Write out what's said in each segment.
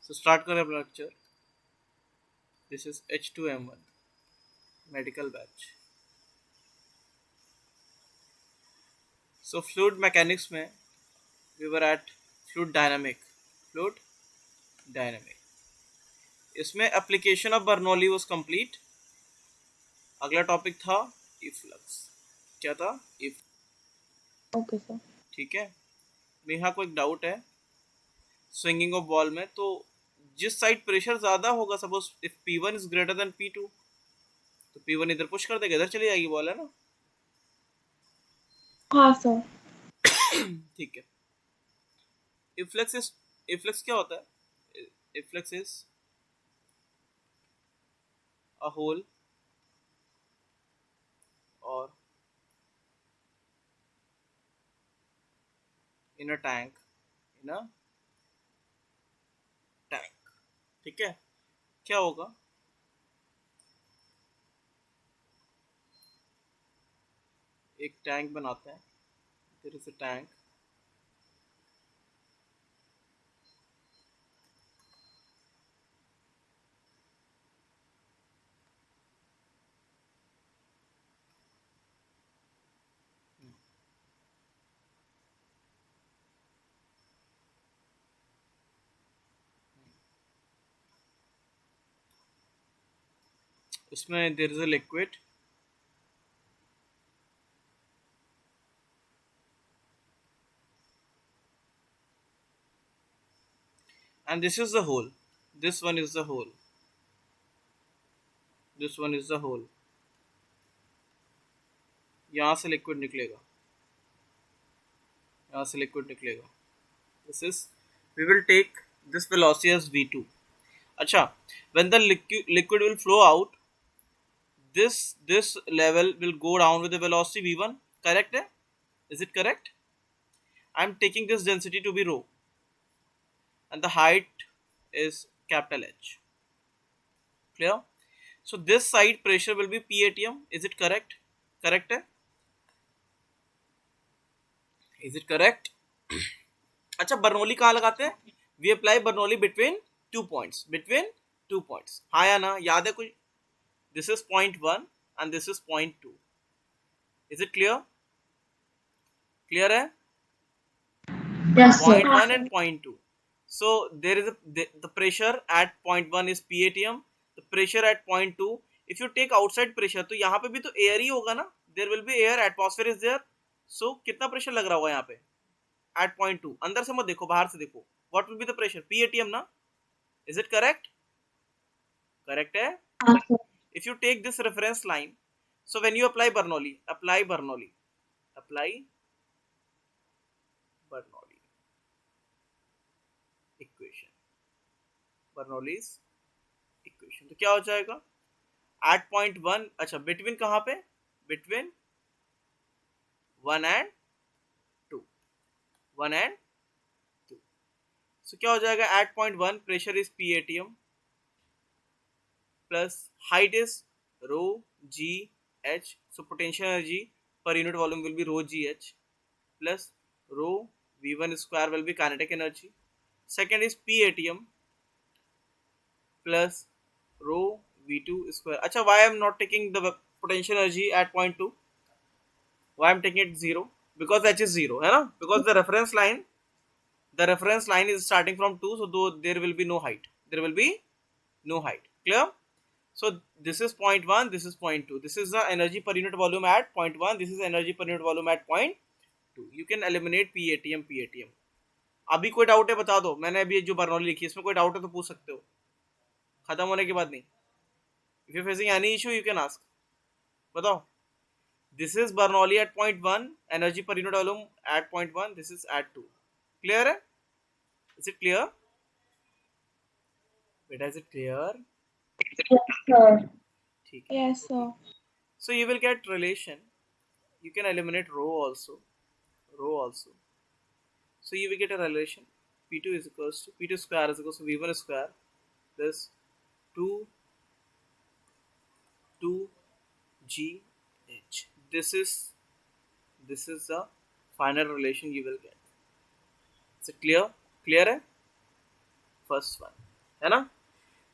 So start करें अपना lecture. This is H2M1 medical batch. So fluid mechanics में we were at fluid dynamic. Fluid dynamic. इसमें application of Bernoulli was complete. अगला topic था efflux. क्या था? If. Okay sir. ठीक है. नेहा को एक डाउट है स्विंगिंग ऑफ बॉल में. तो जिस साइड प्रेशर ज्यादा होगा, suppose if P1 is greater than P2, तो P1 इधर पुश कर देगा, इधर चली जाएगी बॉल, है ना? हाँ सर. ठीक है. इफ्लक्स क्या होता है? इफ्लक्स इज अ होल और इन a tank, in a tank. ठीक है. क्या होगा? एक टैंक बनाते हैं. There is a tank. उसमें there is a liquid. And this is the hole. This one is the hole. This one is the hole. यहाँ से लिक्विड निकलेगा. यहाँ से लिक्विड निकलेगा. This is, we will take this velocity as V2. अच्छा, when the liquid will flow out, this level will go down with the velocity V1. Correct है? Is it correct? I am taking this density to be rho, and the height is capital H. Clear? So this side pressure will be P atm. Is it correct? Correct है? Is it correct? अच्छा, Bernoulli कहाँ लगाते हैं? We apply Bernoulli between 2 points. Between 2 points. हाँ या ना? याद है कोई? This is point 1 and this is point 2. Is it clear? Clear है? Yes sir. Point 1 and point 2. So there is the pressure at point 1 is P atm. The pressure at point 2. If you take outside pressure, तो यहाँ पे भी तो air ही होगा ना. There will be air. Atmosphere is there. So कितना pressure लग रहा होगा यहाँ पे? At point 2. अंदर से मत देखो, बाहर से देखो. What will be the pressure? P atm ना? Is it correct? Correct है? हाँ sir. If you take this reference line, so when you apply Bernoulli, apply Bernoulli equation, Bernoulli's equation, तो क्या हो जाएगा? At point 1, अच्छा between कहाँ पे? Between 1 and 2. 1 and 2. So क्या हो जाएगा? At point 1 pressure is P atm plus height is rho g h. So potential energy per unit volume will be rho g h plus rho v1 square will be kinetic energy. Second is P atm plus rho v2 square. अच्छा, why I am not taking the potential energy at point 2? Why I am taking it 0? Because h is 0, है ना? Because the reference line is starting from 2, so though there will be no height. There will be no height. Clear? So this is point 1, this is point 2. This is the energy per unit volume at point 1. This is energy per unit volume at point 2. You can eliminate P atm. अभी कोई doubt है बता दो. मैंने अभी जो Bernoulli लिखी है इसमें कोई डाउट है तो पूछ सकते हो. खत्म होने के बाद नहीं. If you're facing any issue, you can ask. बताओ. This is Bernoulli at point 1, energy per unit volume at point 1. This is at 2. Clear है? Is it clear? Beta, is it clear? Yes sir. ठीक है. Yes sir. So you will get relation. You can eliminate rho also. So you will get a relation. P2 is equals to P2 square is equals to V1 square plus 2 GH. This is the final relation you will get. Is it clear? Clear है? First one. है ना.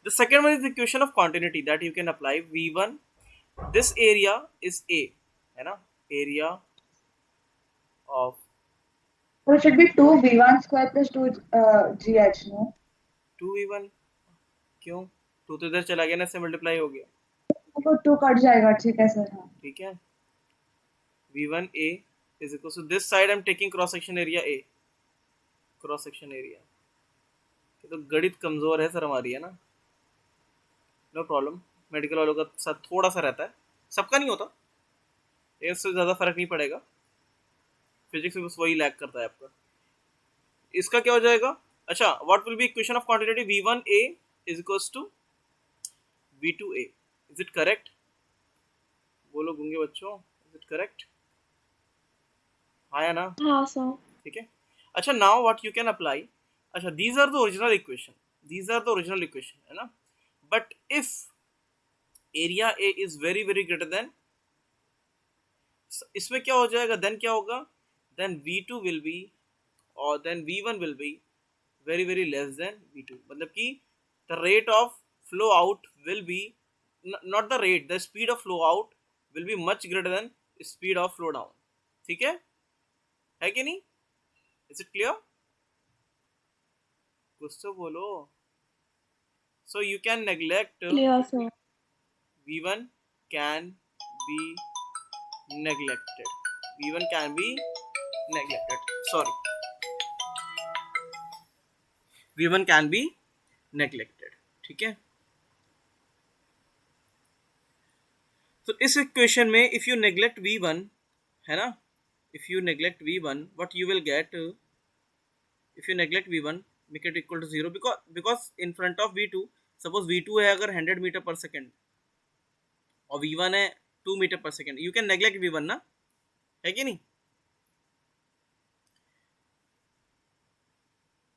The second one is the equation of continuity that you can apply. V1, this area is A, है ना, area of So it should be 2v1 square plus 2gh, no? 2v1. क्यों? 2 तो इधर चला गया ना, इससे मल्टीप्लाई हो गया. वो 2 कट जाएगा, ठीक है सर. हाँ. ठीक है. V1A is equal to this side I'm taking cross section area A. Cross section area. तो गणित कमजोर है सर हमारी, है ना. No problem. मेडिकल वालों का साथ थोड़ा सा रहता है, सबका नहीं होता, इससे ज़्यादा फर्क नहीं पड़ेगा. फिजिक्स में बस वही लैग करता है आपका. इसका क्या हो जाएगा? अच्छा, what will be equation of quantity? V1A is equals to V2A. Is it correct? बोलो गूंगे बच्चों, इज इट करेक्ट? हाँ या ना? हाँ सर. ठीक है. अच्छा, now what you can apply. अच्छा, these are the original equation, these are the original equation, है ना. But if area A is very very greater then, इसमें क्या हो जाएगा? देन क्या होगा? देन V2 विल बी, और then V1 will be very very less than V2. मतलब कि the rate of flow out will be, not the rate, the speed of flow out will be much greater than speed of flow down. ठीक है कि नहीं? Is it clear? कुछ तो बोलो. So you can neglect Clear sir. V1 can be neglected. V1 can be neglected. Sorry. V1 can be neglected. ठीक है. तो इस इक्वेशन में if you neglect V1, है ना, if you neglect V1, what you will get? If you neglect V1, make it equal to 0, because in front of V2, suppose V2 है अगर 100 metre पर सेकेंड और V1 है 2 metre पर second, you can neglect V1 ना, है कि नहीं?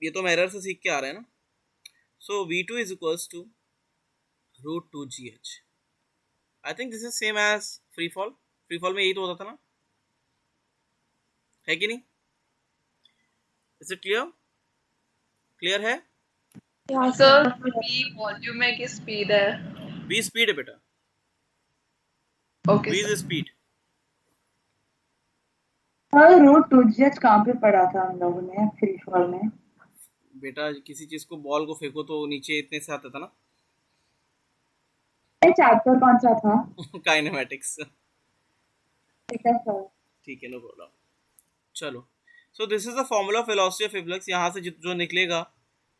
ये तो हम एरर से सीख के आ रहे हैं ना. So V2 is equals to √2gh. I think this is same as free fall. Free fall में यही तो होता था ना, है कि नहीं? Is it clear? क्लियर है? सर बी वॉल्यूम है कि स्पीड है? बी स्पीड है बेटा. Okay B is sir. Speed. Sir √2gh कहाँ पे पढ़ा था हम लोगों ने फ्री फॉल में? बेटा किसी चीज को, बॉल को फेंको तो नीचे इतने से आता था ना. चैप्टर कौन सा था? काइनेमैटिक्स. ठीक है सर. ठीक है, नो प्रॉब्लम. चलो, so this is the formula of velocity of efflux. यहाँ से जो निकलेगा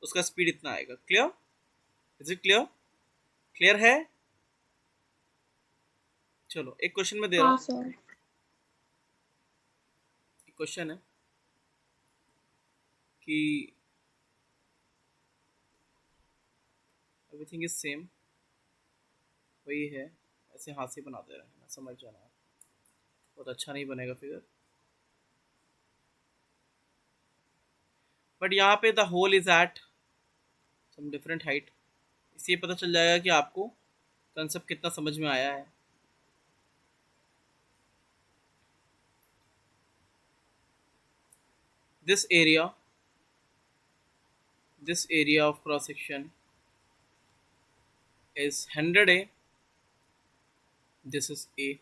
उसका स्पीड इतना आएगा. Clear? Is it clear? Clear है? चलो, एक क्वेश्चन में दे रहा हूँ. सर. एक क्वेश्चन है कि एवरीथिंग इज सेम, वही है, ऐसे हाथ से बना दे रहे हैं, समझ जाना. बहुत अच्छा नहीं बनेगा फिगर, बट यहाँ पे the hole is at some different height. इससे पता चल जाएगा कि आपको कंसेप्ट कितना समझ में आया है. this area of cross section is 100A. This is A.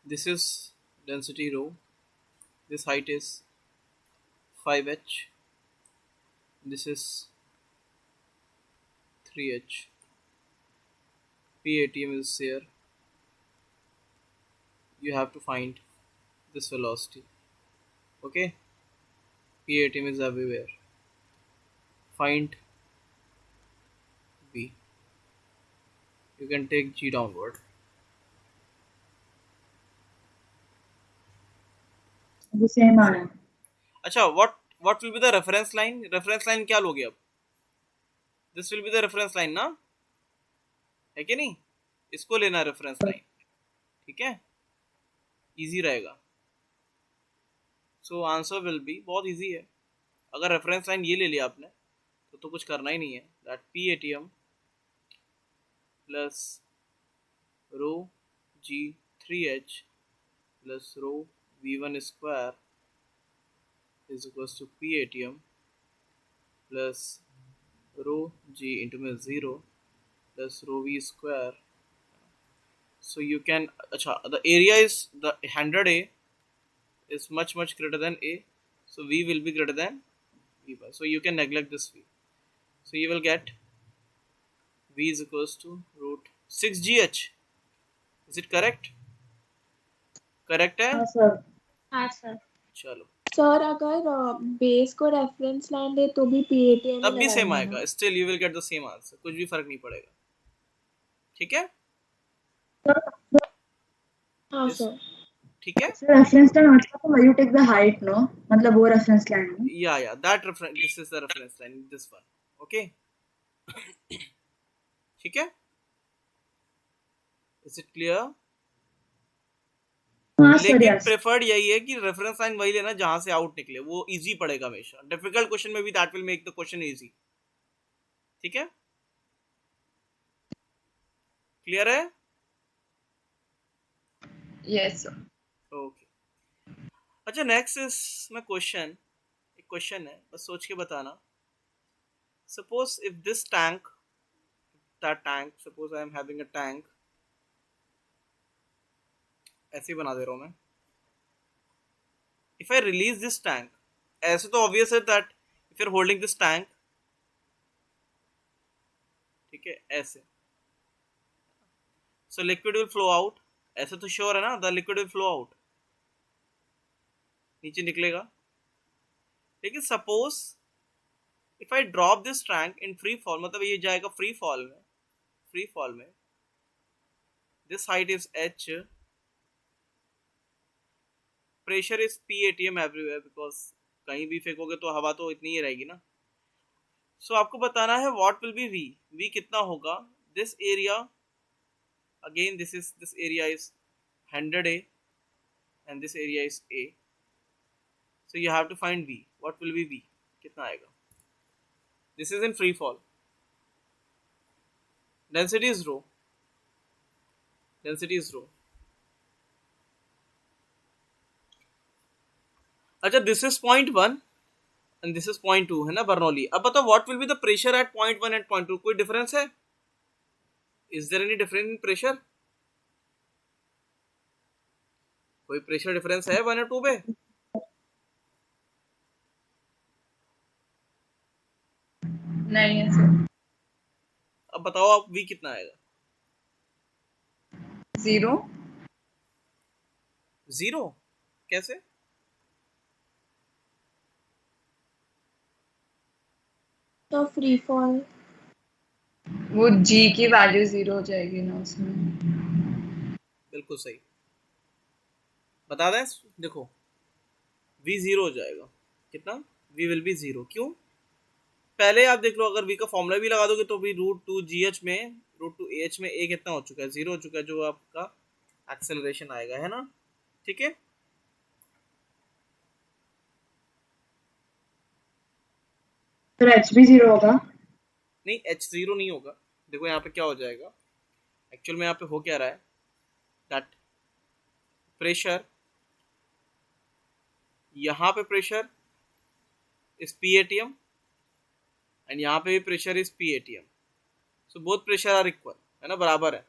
This is density rho. This height is 5h. This is 3h. PATM is here. You have to find this velocity. Okay? PATM is everywhere. Find B. You can take G downward. The same आया. अच्छा, what will be the reference line? Reference line क्या लोगे अब? This will be the reference line ना, है कि नहीं? इसको लेना रेफरेंस लाइन. ठीक है, इजी रहेगा. सो आंसर विल बी, बहुत इजी है. अगर रेफरेंस लाइन ये ले लिया आपने तो कुछ करना ही नहीं है. That PATM plus rho G3H plus rho V1 square is equals to PATM plus rho G into में 0 plus rho V square. So you can, acha, the area is the 100A is much greater than A, so V will be greater than V1. So you can neglect this V. So you will get V is equals to root 6GH. Is it correct? Correct है? हाँ sir. हाँ sir. चलो sir अगर base को reference line दे तो भी PATM तब भी सेम लगाएंगे आएगा. Still you will get the same answer. कुछ भी फर्क नहीं पड़ेगा. ठीक है? हाँ Yes. सर. ठीक है? Sir, reference line also you take the height, no? मतलब वो reference line है. Yeah, that reference. This is the reference line. This one. Okay. ठीक है? Is it clear? हाँ सर, लेकिन yes. प्रेफर्ड यही है कि रेफरेंस लाइन वही लेना जहां से आउट निकले. वो इजी पड़ेगा हमेशा. डिफिकल्ट क्वेश्चन में भी that will make the question easy. ठीक है? क्लियर है? Yes, sir. ओके. अच्छा, नेक्स्ट इज माय क्वेश्चन. एक क्वेश्चन है, बस सोच के बताना. Suppose if this tank, that tank, suppose I am having a tank. ऐसे ही बना दे रहा हूं मैं. If I release this tank, ऐसे तो ऑब्वियस है that if you are holding this tank, ठीक है, ऐसे, so liquid will flow out. ऐसे तो श्योर है ना, the liquid will flow out, नीचे निकलेगा. लेकिन suppose if I drop this tank in free fall, मतलब ये जाएगा फ्री फॉल में. फ्री फॉल में this height is h, pressure is PATM everywhere, because कहीं भी फेंकोगे तो हवा तो इतनी ही रहेगी ना. सो आपको बताना है what will B V. V कितना होगा. This area, again this area is 100A and this area is A. So you have to find V. What will be V? कितना आएगा. This is in free fall. Density is rho. Density is rho. अच्छा, this is 0.1 and this is 0.2 है ना Bernoulli. अब बताओ what will be the pressure at 0.1 and 0.2. कोई difference है? Is there any difference in pressure? कोई pressure difference है 1 और 2 पे? नहीं है सर. अब बताओ आप V कितना आएगा. 0. 0 कैसे? तो फ्री फॉल वो G की वैल्यू 0 हो जाएगी ना उसमें. बिल्कुल सही. बता दें, देखो V 0 हो जाएगा. कितना? V will be 0. क्यों? पहले आप देख लो, अगर V का फॉर्मूला भी लगा दोगे तो भी √2GH में, √2AH में A कितना हो चुका है? 0 हो चुका है, जो आपका एक्सेलरेशन आएगा, है ना. ठीक है. सर h भी 0 होगा. नहीं, H 0 नहीं होगा. देखो यहाँ पे क्या हो जाएगा. एक्चुअल में यहाँ पे हो क्या रहा है, दैट प्रेशर, यहाँ पे प्रेशर इज PATM एंड यहाँ पे भी pressure is PATM. So both pressure are equal, है ना, बराबर है.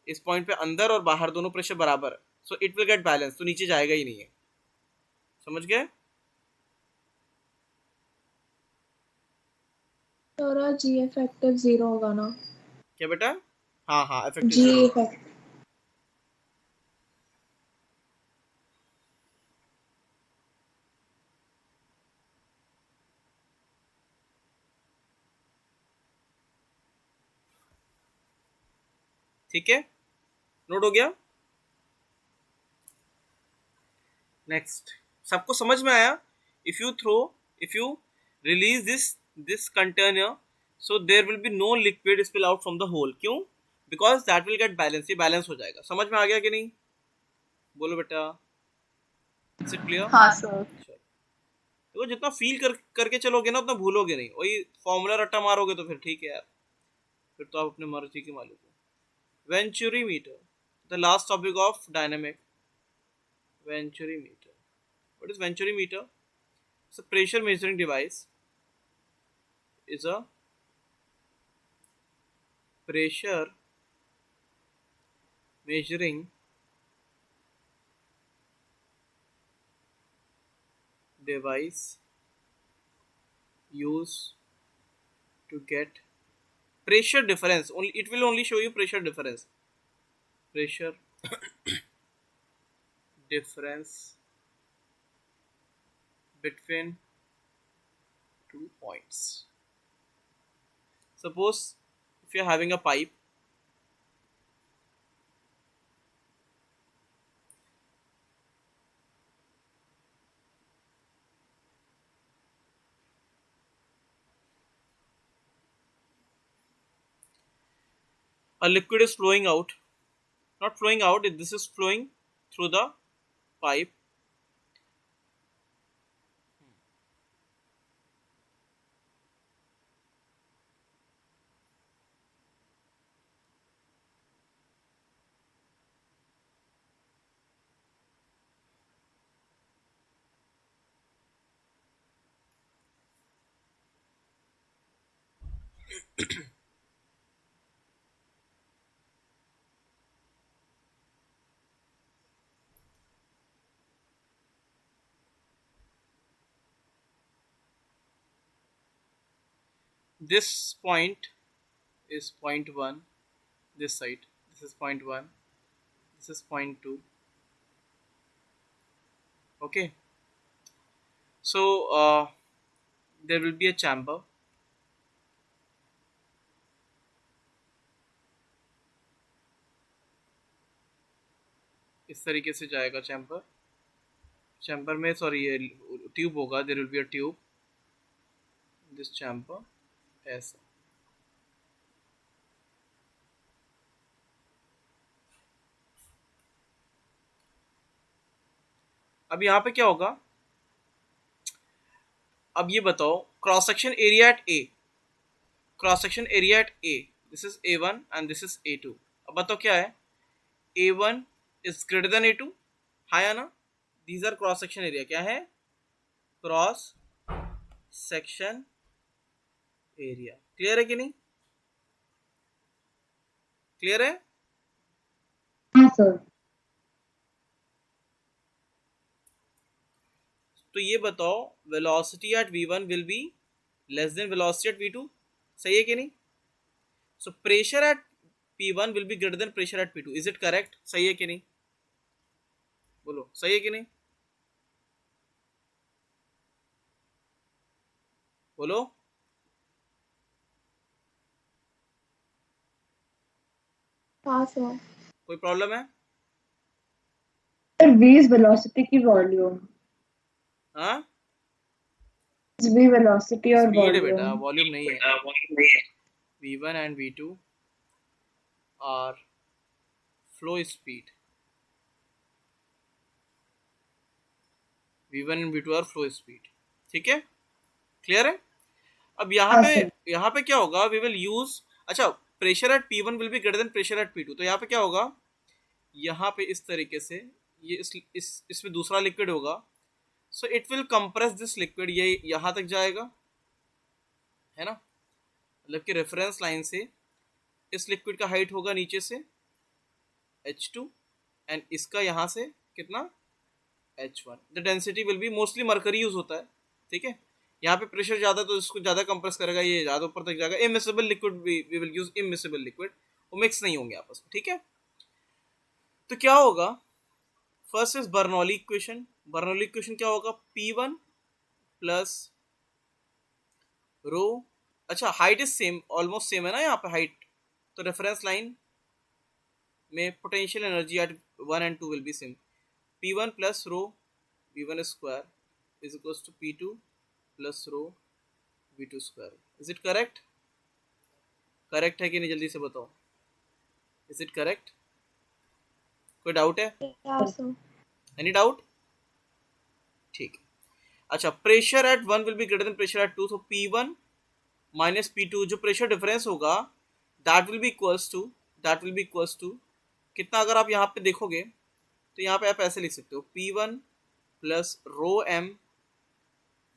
इस पॉइंट पे अंदर और बाहर दोनों प्रेशर बराबर है. So it will get balance. तो नीचे जाएगा ही नहीं है. समझ गए? थोड़ा G इफेक्टिव 0 होगा ना. क्या बेटा? हाँ हाँ, इफेक्टिव G 0. इफेक्ट ठीक है, नोट हो गया. नेक्स्ट, सबको समझ में आया? If you release this container, so there will be no liquid spill out from the hole. क्यों? Because that will get balance. ये बैलेंस हो जाएगा. समझ में आ गया कि नहीं? बोलो बेटा. Is it clear? हाँ सर. देखो, जितना फील करके चलोगे ना उतना भूलोगे नहीं. वही फॉर्मूला रट्टा मारोगे तो फिर ठीक है यार, फिर तो आप अपने मर्जी के मालिक हो. Venturimeter, the last topic of dynamic. Venturimeter. What is venturimeter? It's a pressure measuring device. Is a pressure measuring device used to get pressure difference. Only it will only show you pressure difference. Pressure difference between 2 points. Suppose if you're having a pipe, a liquid is flowing out, not flowing out, this is flowing through the pipe. This point is point 1, this side, this is point 1, this is point 2. Okay, so there will be a chamber. इस तरीके से जाएगा chamber, chamber में sorry ये tube होगा, there will be a tube, this chamber ऐसा. अब यहाँ पे क्या होगा, अब ये बताओ cross section area at A, cross section area at A, this is A1 and this is A2. अब बताओ क्या है, A1 is greater than A2, हाँ या ना. These are cross section area, क्या है, क्रॉस सेक्शन एरिया. क्लियर है कि नहीं, क्लियर है. हाँ सर. तो ये बताओ velocity at v1 will be less than velocity at v2, सही है कि नहीं. So pressure at p1 will be greater than pressure eight p2. Is it correct, सही है कि नहीं, बोलो सही है कि नहीं, बोलो. हाँ सर. कोई प्रॉब्लम है. सर v is velocity की वॉल्यूम. हाँ, v velocity और स्पीड है बेटा, वॉल्यूम. वॉल्यूम नहीं है. v1 and v2 are flow speed, v1 and v2 are flow speed. ठीक है, क्लियर है. अब हाँ सर. यहाँ पे क्या होगा, वी विल यूज, अच्छा pressure eight p1 will be greater than pressure eight p2. तो यहाँ पे क्या होगा, यहाँ पे इस तरीके से ये इसमें दूसरा लिक्विड होगा. So it will compress this liquid, ये यहाँ तक जाएगा, है ना, मतलब कि रेफरेंस लाइन से इस लिक्विड का हाइट होगा नीचे से H2 एंड इसका यहाँ से कितना H1. The density will be, mostly mercury use होता है. ठीक है, यहाँ पे प्रेशर ज़्यादा है तो इसको ज़्यादा कंप्रेस करेगा, ये ज़्यादा ऊपर तक जाएगा. Immiscible liquid we will use immiscible liquid, वो मिक्स नहीं होंगे आपस में. ठीक है, तो क्या होगा, first is Bernoulli equation. Bernoulli equation क्या होगा, P1 प्लस रो, अच्छा height is same, almost same है ना यहाँ पे हाइट, तो रेफरेंस लाइन में potential energy at 1 and 2 will be same. P1 plus rho V1 square is equals to P2 plus rho V2 square. Is it correct, correct है कि नहीं, जल्दी से बताओ, इज इट करेक्ट. कोई डाउट है, हाँ सर. Any doubt. ठीक. अच्छा pressure at 1 will be greater than pressure at 2, so P1 minus P2, जो प्रेशर डिफरेंस होगा that will be equals to that will be equals to कितना, अगर आप यहाँ पे देखोगे तो यहाँ पे आप ऐसे लिख सकते हो P1 plus rho M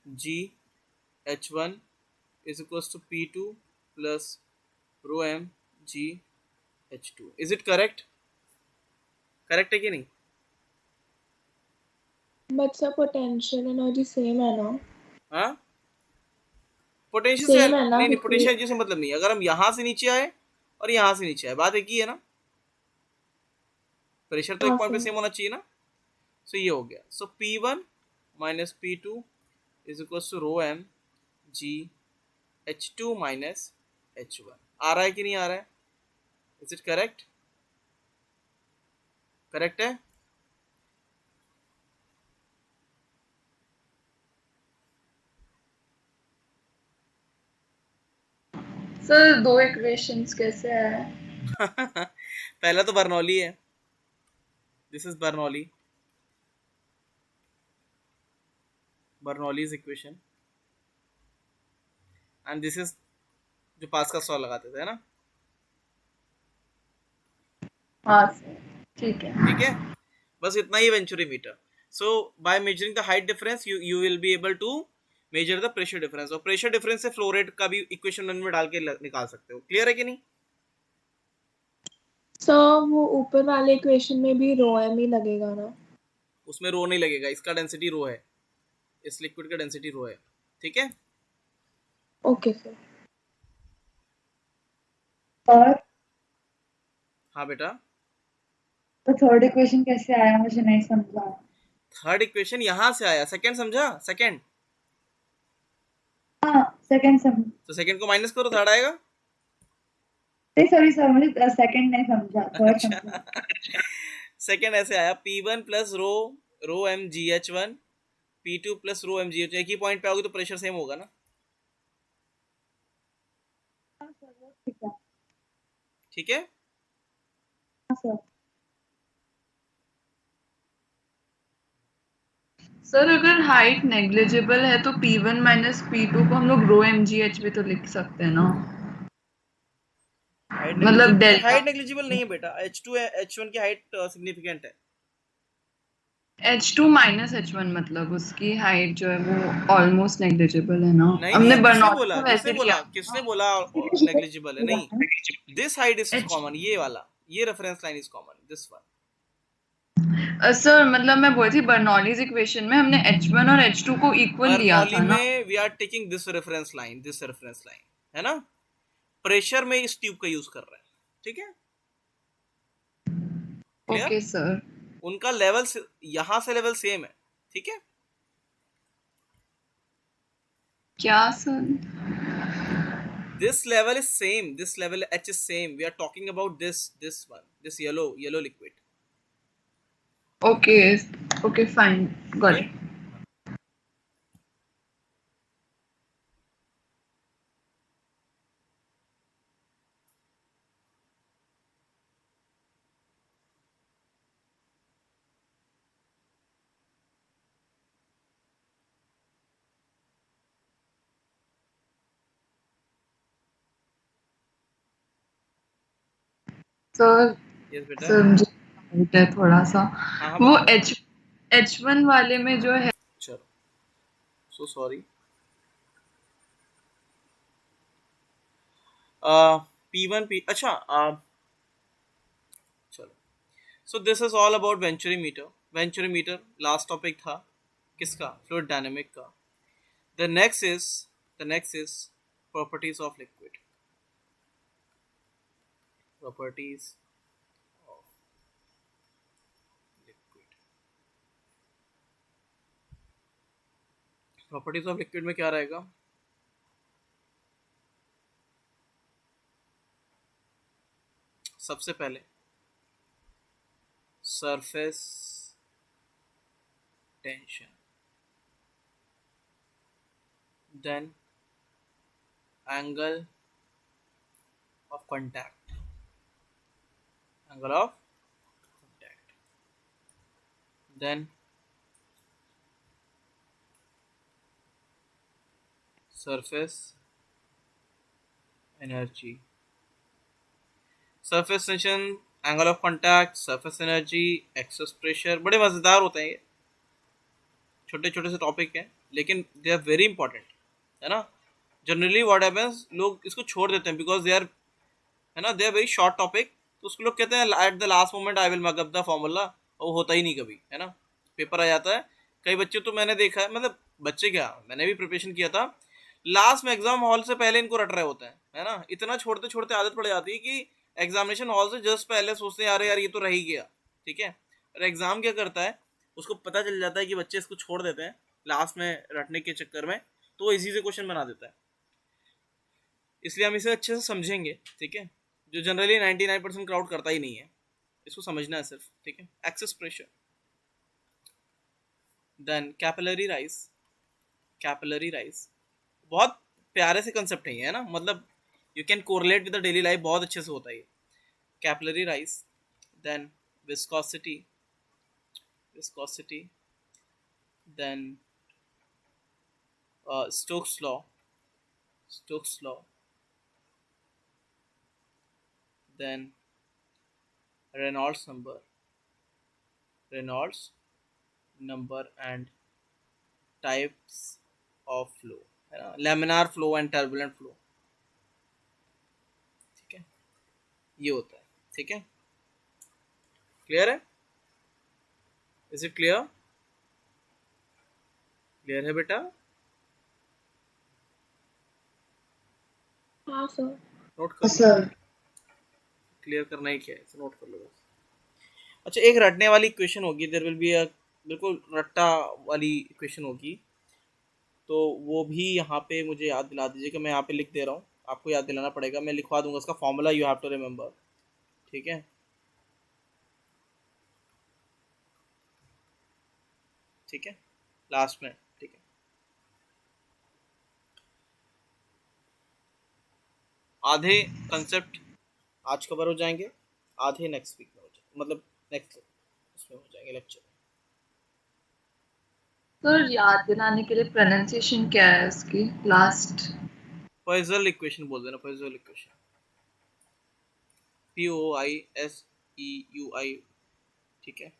G H1 is equals to P2 plus rho M G H2. Is it correct? Correct है कि नहीं? But sir potential energy same है ना? हाँ, पोटेंशियल से सेम है ना नहीं, नहीं, क्योंकि पोटेंशियल एनर्जी से मतलब नहीं, अगर हम यहाँ से नीचे आए और यहाँ से नीचे आए, बात एक ही है ना, प्रेशर तो एक हाँ पॉइंट पे सर। सेम होना चाहिए ना. सो ये हो गया. So P1 minus P2 is equal to rho M G H2 minus H1. आ रहा है कि नहीं आ रहा है? Is it correct? करेक्ट है. सर दो इक्वेशंस कैसे है? पहला तो बर्नौली है. This is Bernoulli, Bernoulli's equation, and this is जो पास्कल लॉ लगाते थे, है ना. हाँ सर, ठीक है। ठीक है, बस इतना ही venturi meter. So by measuring the height difference you will be able to measure the pressure difference. और प्रेशर डिफरेंस से फ्लो रेट का भी इक्वेशन में डाल के निकाल सकते हो. क्लियर है कि नहीं? सर वो ऊपर वाले इक्वेशन में भी रो एम ही लगेगा ना? उसमें रो नहीं लगेगा, इसका डेंसिटी रो है, इस लिक्विड का डेंसिटी रो है. ठीक है. Okay sir. और हाँ बेटा, तो थर्ड इक्वेशन कैसे आया मुझे नहीं समझा. थर्ड इक्वेशन यहाँ से आया. सेकंड समझा? सेकंड, हाँ सेकंड समझ. तो सेकंड को माइनस करो, थर्ड आएगा. नहीं सॉरी सर, मुझे सेकंड नहीं समझा, थर्ड समझा. अच्छा, सेकंड ऐसे आया P1 plus rho rho M G H1 P2 plus rho M G H. एक ही पॉइंट पे आओगे तो प्रेशर सेम होगा ना. हाँ सर वो ठीक है. ठीक है. हाँ सर. सर अगर हाइट नेग्लिजिबल है तो P1 माइनस P2 को हम लोग रो एम जी एच भी तो लिख सकते हैं ना, हाइट मतलब नेग्लिजिबल, डेल्टा. हाइट नेग्लिजिबल नहीं है बेटा. H2 है, H1 की हाइट सिग्निफिकेंट है. H2 माइनस H1 मतलब उसकी हाइट जो है वो ऑलमोस्ट नेग्लिजिबल है ना. नहीं हमने नहीं, किसने बर्नौली बोला, को किसने वैसे बोला, लिया किसने था बोला नेग्लिजिबल है? नहीं, दिस हाइट इज ना. कॉमन, ये वाला, ये reference line is common, this one. Sir मतलब मैं बोली थी बर्नौलीज इक्वेशन में हमने H1 और H2 को इक्वल लिया बर्नौली था ना. में we are taking this reference line, this reference line, है ना. प्रेशर में इस ट्यूब का यूज कर रहे हैं. ठीक है. क्लियर. Okay sir. उनका लेवल यहां से लेवल सेम है. ठीक है. क्या sir? This level is same, this level H is same. We are talking about this one, this yellow liquid. Okay okay fine, got Okay. It. Sir Yes बेटा. Sir मुझे doubt है थोड़ा सा. हाँ हाँ वो बताओ. H1 वाले में जो है चलो, so sorry. P1 P, अच्छा, चलो. So this is all about venturimeter. Venturimeter last topic था किसका? फ्लूइड डायनेमिक का. The next is properties of liquid. Properties of liquid. Properties of liquid में क्या रहेगा? सबसे पहले surface tension, then angle of contact, angle of contact, then surface energy. Surface tension, angle of contact, surface energy, excess pressure, बड़े मज़ेदार होते हैं ये, छोटे छोटे से टॉपिक हैं लेकिन दे आर वेरी इंपॉर्टेंट, है ना। जनरली व्हाट हैपेंस, लोग इसको छोड़ देते हैं बिकॉज दे आर, है ना, they are very short topic, तो उसको लोग कहते हैं at the last moment I will mug up the formula, और वो होता ही नहीं कभी, है ना। पेपर आ जाता है, कई बच्चे तो मैंने देखा है, मतलब बच्चे क्या, मैंने भी प्रिपरेशन किया था, लास्ट में एग्जाम हॉल से पहले इनको रट रहे होते हैं, है ना। इतना छोड़ते छोड़ते आदत पड़ जाती है कि एग्जामिनेशन हॉल से जस्ट पहले सोचते हैं यार यार ये तो रह ही गया, ठीक है। और एग्जाम क्या करता है, उसको पता चल जाता है कि बच्चे इसको छोड़ देते हैं लास्ट में रटने के चक्कर में, तो वो इजी से क्वेश्चन बना देता है, इसलिए हम इसे अच्छे से समझेंगे, ठीक है, जो जनरली 99% क्राउड करता ही नहीं है, इसको समझना है सिर्फ, ठीक है। Excess pressure, then capillary rise, capillary rise बहुत प्यारे से कंसेप्ट है ये, है ना, मतलब you can correlate with the daily life, बहुत अच्छे से होता है ये, capillary rise, then viscosity, viscosity, then Stokes law, Stokes law, then Reynolds number, Reynolds number and types of flow, है ना, laminar flow and turbulent flow, ठीक है, ये होता है, ठीक है। क्लियर है, इज इट क्लियर, क्लियर है बेटा, हाँ सर। नोट कर लो, सर क्लियर करना ही क्या है, इसे नोट कर लो बस। अच्छा, एक रटने वाली क्वेश्चन होगी, देयर विल बी अ बिल्कुल रट्टा वाली क्वेश्चन होगी, तो वो भी यहाँ पे मुझे याद दिला दीजिए कि मैं यहाँ पे लिख दे रहा हूँ, आपको याद दिलाना पड़ेगा, मैं लिखवा दूंगा उसका formula, you have to remember, ठीक है, ठीक है, लास्ट में, ठीक है। आधे कंसेप्ट आज कवर हो जाएंगे, आधे नेक्स्ट वीक में हो जाएंगे, मतलब नेक्स्ट उसमें हो जाएंगे लेक्चर। सर याद दिलाने के लिए प्रोनाउंसिएशन क्या है इसकी लास्ट? पॉइजल इक्वेशन बोल देना, पॉइजल इक्वेशन, POISEUI, ठीक है।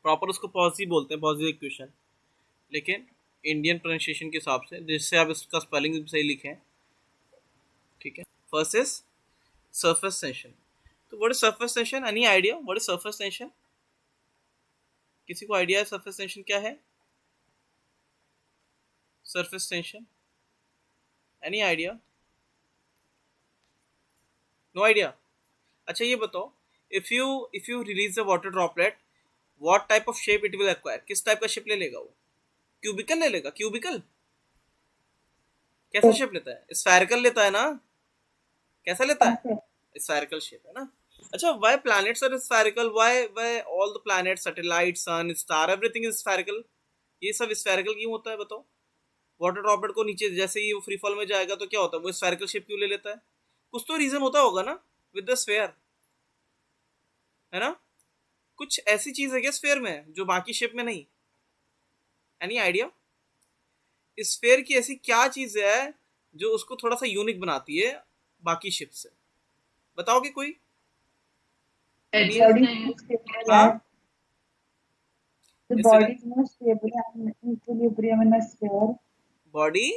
प्रॉपर उसको पॉजिटिव बोलते हैं, पॉजिटिव इक्वेशन, लेकिन इंडियन प्रोनाउंसिएशन के हिसाब से, जिससे आप इसका स्पेलिंग भी सही लिखें, ठीक है। फर्स्ट इज सरफेस टेंशन, तो what is surface tension, any idea what is surface tension, किसी को आइडिया है सरफेस टेंशन क्या है, surface tension, any idea, no idea. अच्छा ये बताओ, if you release the water droplet, what type of shape it will acquire, किस type का शेप ले लेगा वो, क्यूबिकल ले लेगा, क्यूबिकल, कैसा शेप लेता है, स्फेरिकल लेता है ना, कैसा लेता है, स्फेरिकल शेप, है ना। अच्छा, why planets are spherical, why all the planets, satellite, sun, star, everything is spherical, ये सब स्फेरिकल क्यों होता है बताओ। वाटर ड्रॉपलेट को नीचे जैसे ही वो फ्री फॉल में जाएगा तो क्या होता है, वो स्फेरिकल शेप क्यों ले लेता है, कुछ तो रीजन होता होगा ना विद द स्फेयर, है ना, कुछ ऐसी चीज है क्या स्फेयर में जो बाकी शेप में नहीं, एनी आइडिया, स्फेयर की ऐसी क्या चीज है जो उसको थोड़ा सा यूनिक बनाती है बाकी शेप से, बताओगे कोई, body is stable हाँ, at the body is more stable and equilibrium in a sphere. Body,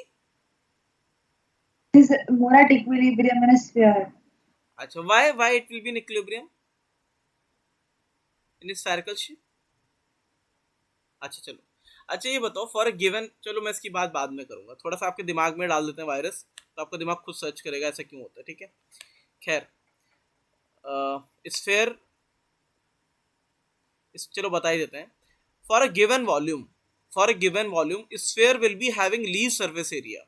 It is more at equilibrium in a sphere. अच्छा why it will be in equilibrium in spherical shape, अच्छा चलो, अच्छा ये बताओ for a given, चलो मैं इसकी बात बाद में करूंगा, थोड़ा सा आपके दिमाग में डाल देते हैं वायरस, तो आपका दिमाग खुद सर्च करेगा ऐसा क्यों होता है, ठीक है। खैर स्फेयर, चलो बता ही देते हैं, for a given volume, sphere will be having least surface area,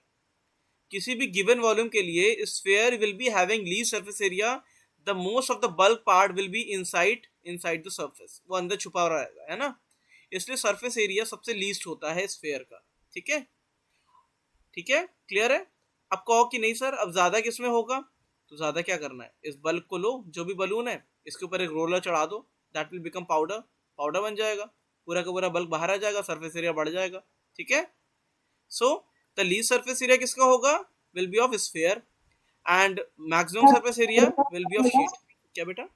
किसी भी गिवन वॉल्यूम के लिए sphere will be having least surface area, the most of the bulk part will be inside the surface, वो अंदर छुपा रहेगा, है ना, इसलिए सरफेस एरिया सबसे लीस्ट होता है स्फीयर का। ठीक है, ठीक है, क्लियर है। अब कहो कि नहीं सर अब ज्यादा किसमें होगा, तो ज्यादा क्या करना है, इस बल्क को लो, जो भी बलून है इसके ऊपर एक रोलर चढ़ा दो, that will become powder, powder बन जाएगा, पूरा का पूरा बल्क बाहर आ जाएगा, सरफेस एरिया बढ़ जाएगा। ठीक है, so the least surface area किसका होगा, will be of sphere, and maximum surface area will be of sheet. क्या बेटा,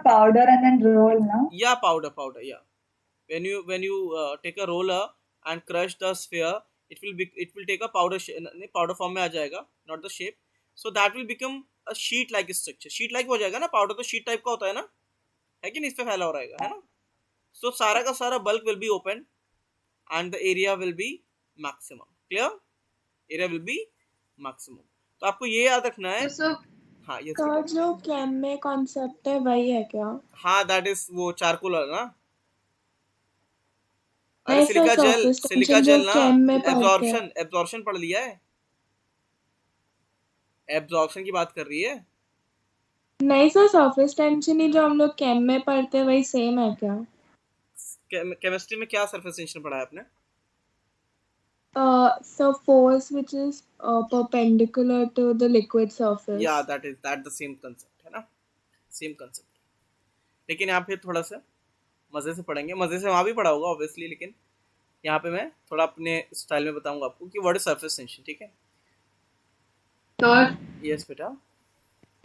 powder and then roll, no? या powder, yeah, when you take a roller and crush the sphere, it will take a powder form में आ जाएगा, not the shape, so that will become a sheet like structure, sheet like हो जाएगा ना, powder तो sheet type का होता है ना, है कि नहीं, इस पे फैला हो रहेगा, है ना, so सारा का सारा bulk will be open and the area will be maximum, clear, area will be maximum। तो आपको ये याद रखना है। तो सर हाँ ये तो जो केम में कॉन्सेप्ट है वही है क्या? हाँ दैट इज वो चारकोल है ना, अरे नहीं sir, surface silica tension gel जो ना, केम में पढ़ते हैं। एब्जॉर्प्शन पढ़ लिया है, एब्जॉर्प्शन की बात कर रही है। नहीं सर, सरफेस टेंशन ही जो हम लोग केम में पढ़ते हैं वही सेम है क्या? केमिस्ट्री में क्या सरफेस टेंशन पढ़ा है आपने? So force which is perpendicular to the liquid surface. या दैट द सेम कांसेप्ट है ना, सेम कांसेप्ट, लेकिन यहाँ पे थोड़ा सा मजे से पढ़ेंगे, मजे से वहाँ भी पढ़ा होगा ऑब्वियसली, लेकिन यहाँ पे मैं थोड़ा अपने स्टाइल में बताऊंगा आपको कि व्हाट इज सरफेस टेंशन। ठीक है, सर यस बेटा।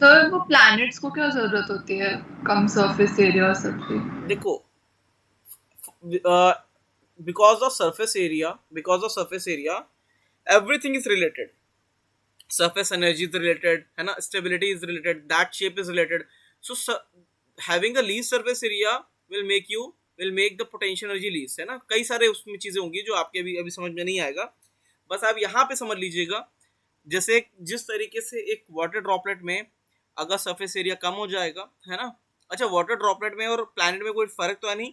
सर वो प्लैनेट्स को क्या जरूरत होती है कम सरफेस एरिया और सबकी? देखो because of surface area everything is related, surface energy is related, है ना, stability is related, that shape is related, so having a least surface area will make the potential energy least, है ना, कई सारे उसमें चीजें होंगी जो आपके अभी समझ में नहीं आएगा, बस आप यहाँ पे समझ लीजिएगा, जैसे जिस तरीके से एक वाटर ड्रॉपलेट में अगर सरफेस एरिया कम हो जाएगा, है ना, अच्छा वाटर ड्रॉपलेट में और प्लैनेट में कोई फर्क तो है नहीं,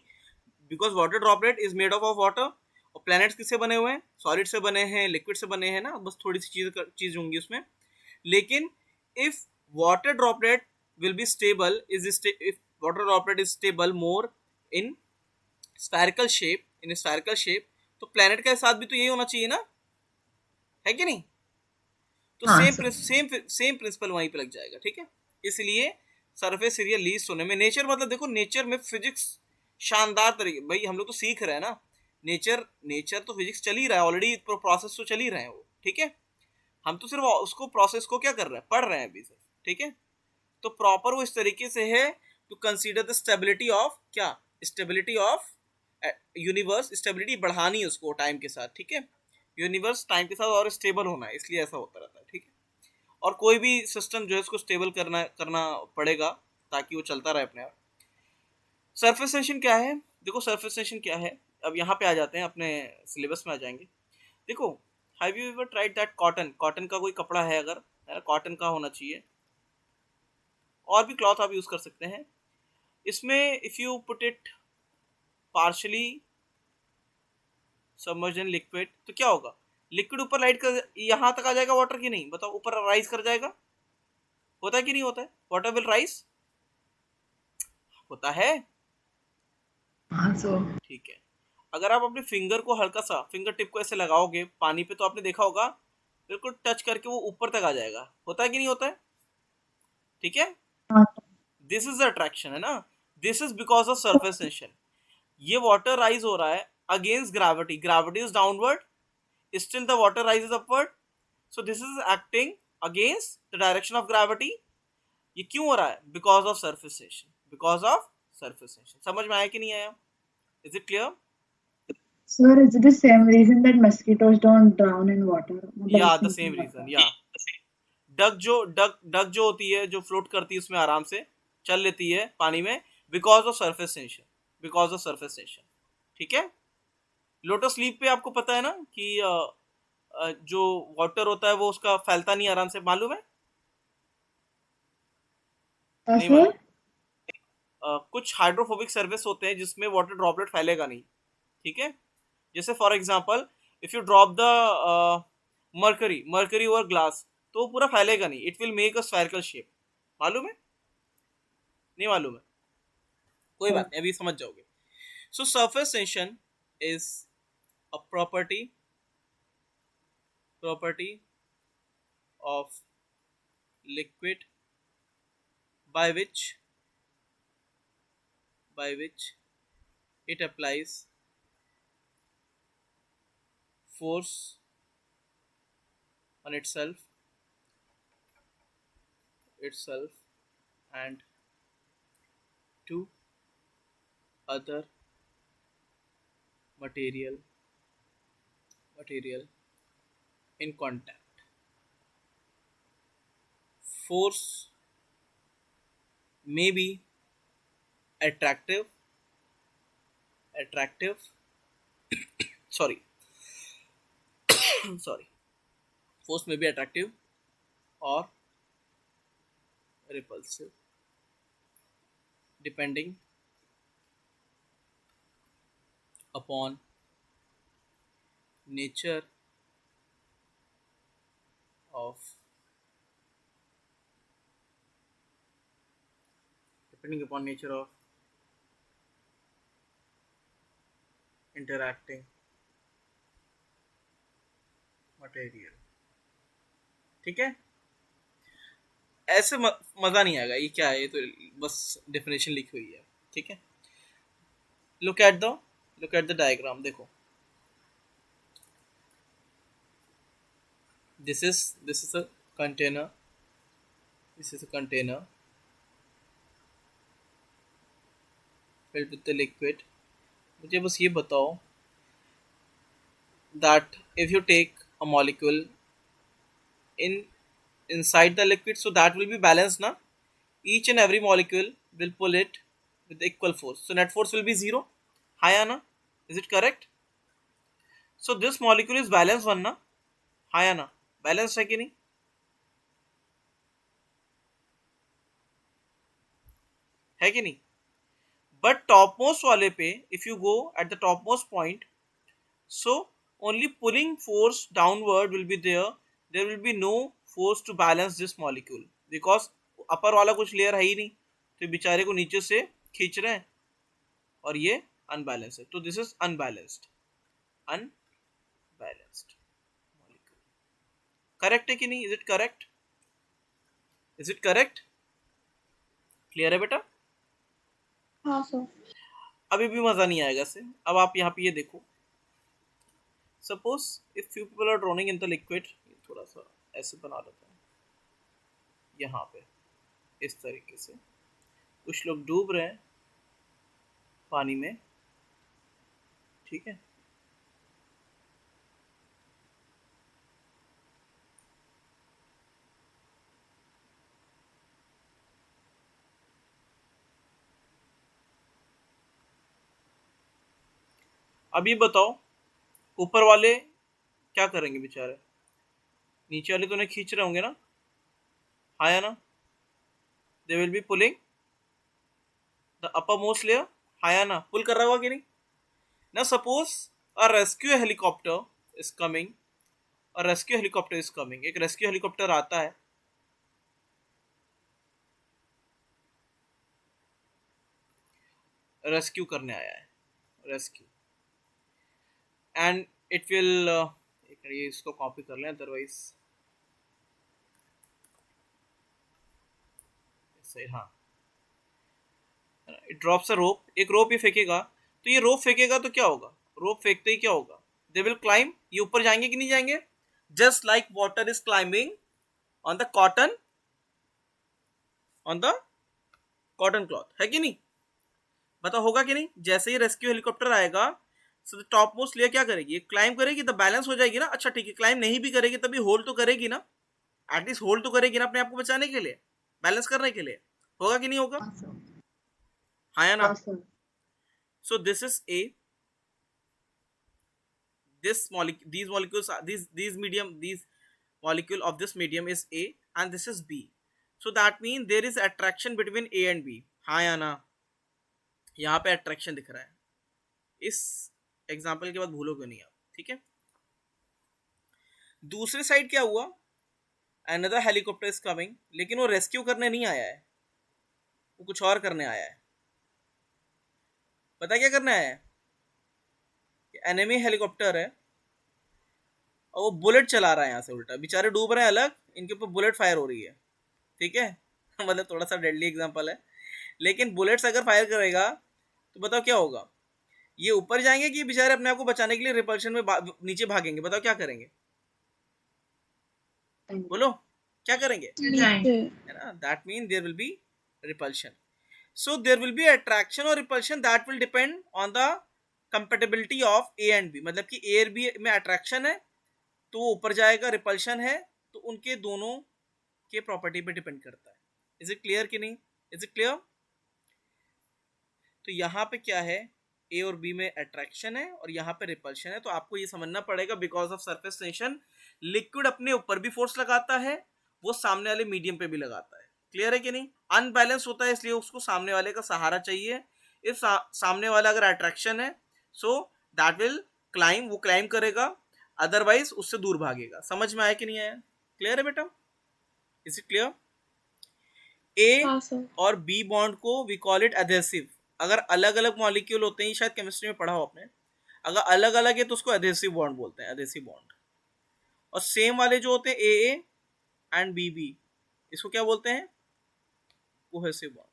because water droplet is made of water, और प्लैनेट्स किससे बने हुए हैं, सॉलिड से बने हैं, लिक्विड से बने हैं ना, बस थोड़ी सी चीज होंगी उसमें, लेकिन if water droplet will be stable if water droplet is stable more in spherical shape, तो प्लैनेट के साथ भी तो यही होना चाहिए ना, है कि नहीं, तो सेम प्रिंसिपल वहीं पे लग जाएगा। ठीक है, इसलिए सरफेस एरिया लीस्ट होने में, नेचर मतलब देखो नेचर में फिजिक्स शानदार तरीके, भाई हम लोग तो सीख रहे हैं ना, नेचर तो फिजिक्स चल ही रहा है ऑलरेडी, प्रोसेस तो चल ही रहे हैं वो, ठीक है, हम तो सिर्फ उसको प्रोसेस को क्या कर रहे हैं, पढ़ रहे हैं अभी सिर्फ। ठीक है, तो प्रॉपर वो इस तरीके से है to consider the stability of क्या, स्टेबिलिटी ऑफ यूनिवर्स, स्टेबिलिटी बढ़ानी है उसको टाइम के साथ। ठीक है, यूनिवर्स टाइम के साथ और स्टेबल होना है, इसलिए ऐसा होता रहता है। ठीक है, और कोई भी सिस्टम जो है उसको स्टेबल करना पड़ेगा ताकि वो चलता रहे अपने आप। सरफेस टेंशन क्या है, देखो सरफेस टेंशन क्या है, अब यहाँ पे आ जाते हैं, अपने सिलेबस में आ जाएंगे। देखो have you ever tried that cotton का कोई कपड़ा है अगर, कॉटन का होना चाहिए, और भी क्लॉथ आप यूज कर सकते हैं, इसमें if you put it partially submerged in liquid तो क्या होगा, लिक्विड ऊपर लाइट कर यहाँ तक आ जाएगा वाटर की नहीं, बताओ ऊपर राइज कर जाएगा, होता है कि नहीं होता है, वाटर विल राइज, होता है। ठीक है, अगर आप अपने फिंगर को हल्का सा, फिंगर टिप को ऐसे लगाओगे पानी पे, तो आपने देखा होगा बिल्कुल टच करके वो ऊपर तक आ जाएगा, होता है कि नहीं होता है। ठीक है, दिस इज अट्रैक्शन, है ना, this is because of surface tension, ये वाटर राइज हो रहा है against gravity, gravity is downward, still the water rises upward, so this is acting against the direction of gravity. ये क्यों हो रहा है, because of surface tension, because of surface tension. समझ में आया कि नहीं आया, is it clear? Sir, is it the same reason that mosquitoes don't drown in water? या द सेम रीजन, या डक जो होती है, जो फ्लोट करती है उसमें आराम से चल लेती है पानी में, बिकॉज ऑफ सरफेस टेंशन। ठीक है, लोटस लीफ पे आपको पता है ना कि जो वाटर होता है वो उसका फैलता नहीं आराम से, मालूम है? नहीं मालूम? कुछ हाइड्रोफोबिक सरफेस होते हैं जिसमें वाटर ड्रॉपलेट फैलेगा नहीं। ठीक है, जैसे for example if you drop the mercury over glass तो वो पूरा फैलेगा नहीं, it will make a spherical shape. मालूम है? नहीं मालूम है? कोई बात नहीं, अभी समझ जाओगे। सो surface tension is a property of liquid by which it applies force on itself and to other material in contact. Force may be attractive sorry sorry force may be attractive or repulsive depending upon nature of interacting material। ठीक है, ऐसे मजा नहीं आएगा। ये क्या है? ये तो बस डेफिनेशन लिखी हुई है। ठीक है, लुक एट द डायग्राम। देखो, this is a container filled with the liquid। मुझे बस ये बताओ that if you take a molecule inside the liquid, so that will be balanced na, each and every molecule will pull it with equal force, so net force will be zero। हाँ या ना? Is it correct? So this molecule is balanced one ना? हाँ या ना? Balanced है कि नहीं? है कि नहीं? But topmost वाले पे if you go at the topmost point, so only pulling force downward will be there will be no force to balance this molecule because अपर वाला कुछ लेयर है ही नहीं, तो बेचारे को नीचे से खींच रहे हैं और ये अनबैलेंस है, तो this is unbalanced molecule. Correct है कि नहीं? Is it correct? क्लियर है बेटा? हाँ सर। अभी भी मजा नहीं आएगा से। अब आप यहाँ पे ये देखो, suppose if few people are drowning in the liquid, थोड़ा सा ऐसे बना लेता हूँ, यहाँ पे इस तरीके से कुछ लोग डूब रहे हैं पानी में। ठीक है, अभी बताओ ऊपर वाले क्या करेंगे बेचारे? नीचे वाले तो उन्हें खींच रहे होंगे ना? हाँ या ना? They will be pulling the upper most layer. हाँ या ना? पुल कर रहा होगा कि नहीं? ना suppose a rescue helicopter is coming, एक रेस्क्यू हेलीकॉप्टर आता है, रेस्क्यू करने आया है, एंड इट विल, ये इसको कॉपी कर लें अदरवाइज सही। हाँ, इट ड्रॉप्स अ रोप, एक रोप ये फेंकेगा, तो ये रोप फेंकेगा तो क्या होगा? रोप फेंकते ही क्या होगा? दे विल क्लाइम, ये ऊपर जाएंगे कि नहीं जाएंगे? Just like water is climbing on the cotton cloth, है कि नहीं? बता होगा कि नहीं? जैसे ही रेस्क्यू हेलीकॉप्टर आएगा, so the top most layer क्या करेगी? क्लाइम करेगी, तो बैलेंस हो जाएगी ना। अच्छा ठीक है, क्लाइम नहीं भी करेगी तभी होल्ड तो करेगी ना, एटलीस्ट होल्ड तो करेगी ना अपने आप को बचाने के लिए, बैलेंस करने के लिए। होगा कि नहीं होगा? हाँ या ना? So this is a, these molecule of this medium is A and this is B, so that means there is attraction between A and B। हाँ या ना? यहाँ पे अट्रैक्शन दिख रहा है। इस एग्जाम्पल के बाद भूलोगे नहीं आप। ठीक है, दूसरी साइड क्या हुआ, अनदर हेलीकॉप्टर इज कमिंग, लेकिन वो रेस्क्यू करने नहीं आया है, वो कुछ और करने आया है। पता क्या करने आया है? एनिमी हेलीकॉप्टर है और वो बुलेट चला रहा है यहाँ से उल्टा, बेचारे डूब रहे हैं अलग, इनके ऊपर बुलेट फायर हो रही है, ठीक है। मतलब थोड़ा सा डेडली एग्जांपल है, लेकिन बुलेट्स अगर फायर करेगा तो बताओ क्या होगा, ये ऊपर जाएंगे कि बेचारे अपने आप को बचाने के लिए रिपल्शन में नीचे भागेंगे, बताओ क्या करेंगे, बोलो क्या करेंगे, जाएंगे। है ना, that mean there will be repulsion. So there will be attraction or repulsion that will depend on the compatibility of A and B, मतलब कि A और B में attraction है तो वो ऊपर जाएगा, repulsion है तो उनके दोनों के प्रॉपर्टी पे डिपेंड करता है। इज इट क्लियर कि नहीं, इज इट क्लियर? तो यहाँ पे क्या है, ए और बी में अट्रैक्शन है और यहाँ पे रिपल्शन है, तो आपको ये समझना पड़ेगा because of surface tension liquid अपने ऊपर भी फोर्स लगाता है, वो सामने वाले मीडियम पे भी लगाता है। क्लियर है कि नहीं? अनबैलेंस होता है इसलिए उसको सामने वाले का सहारा चाहिए। इफ सामने वाला अगर अट्रैक्शन है सो दैट विल क्लाइम, वो क्लाइम करेगा, अदरवाइज उससे दूर भागेगा। समझ में आया कि नहीं आया? क्लियर है बेटा? Is it clear? ए हाँ सर। और बी बॉन्ड को वी कॉल इट एडहेसिव। अगर अलग अलग मॉलिक्यूल होते हैं, शायद केमिस्ट्री में पढ़ा हो आपने, अगर अलग अलग है तो उसको एडहेसिव बॉन्ड बोलते हैं, एडहेसिव बॉन्ड। और सेम वाले जो होते हैं ए एंड बी बी, इसको क्या बोलते हैं? Cohesive bond.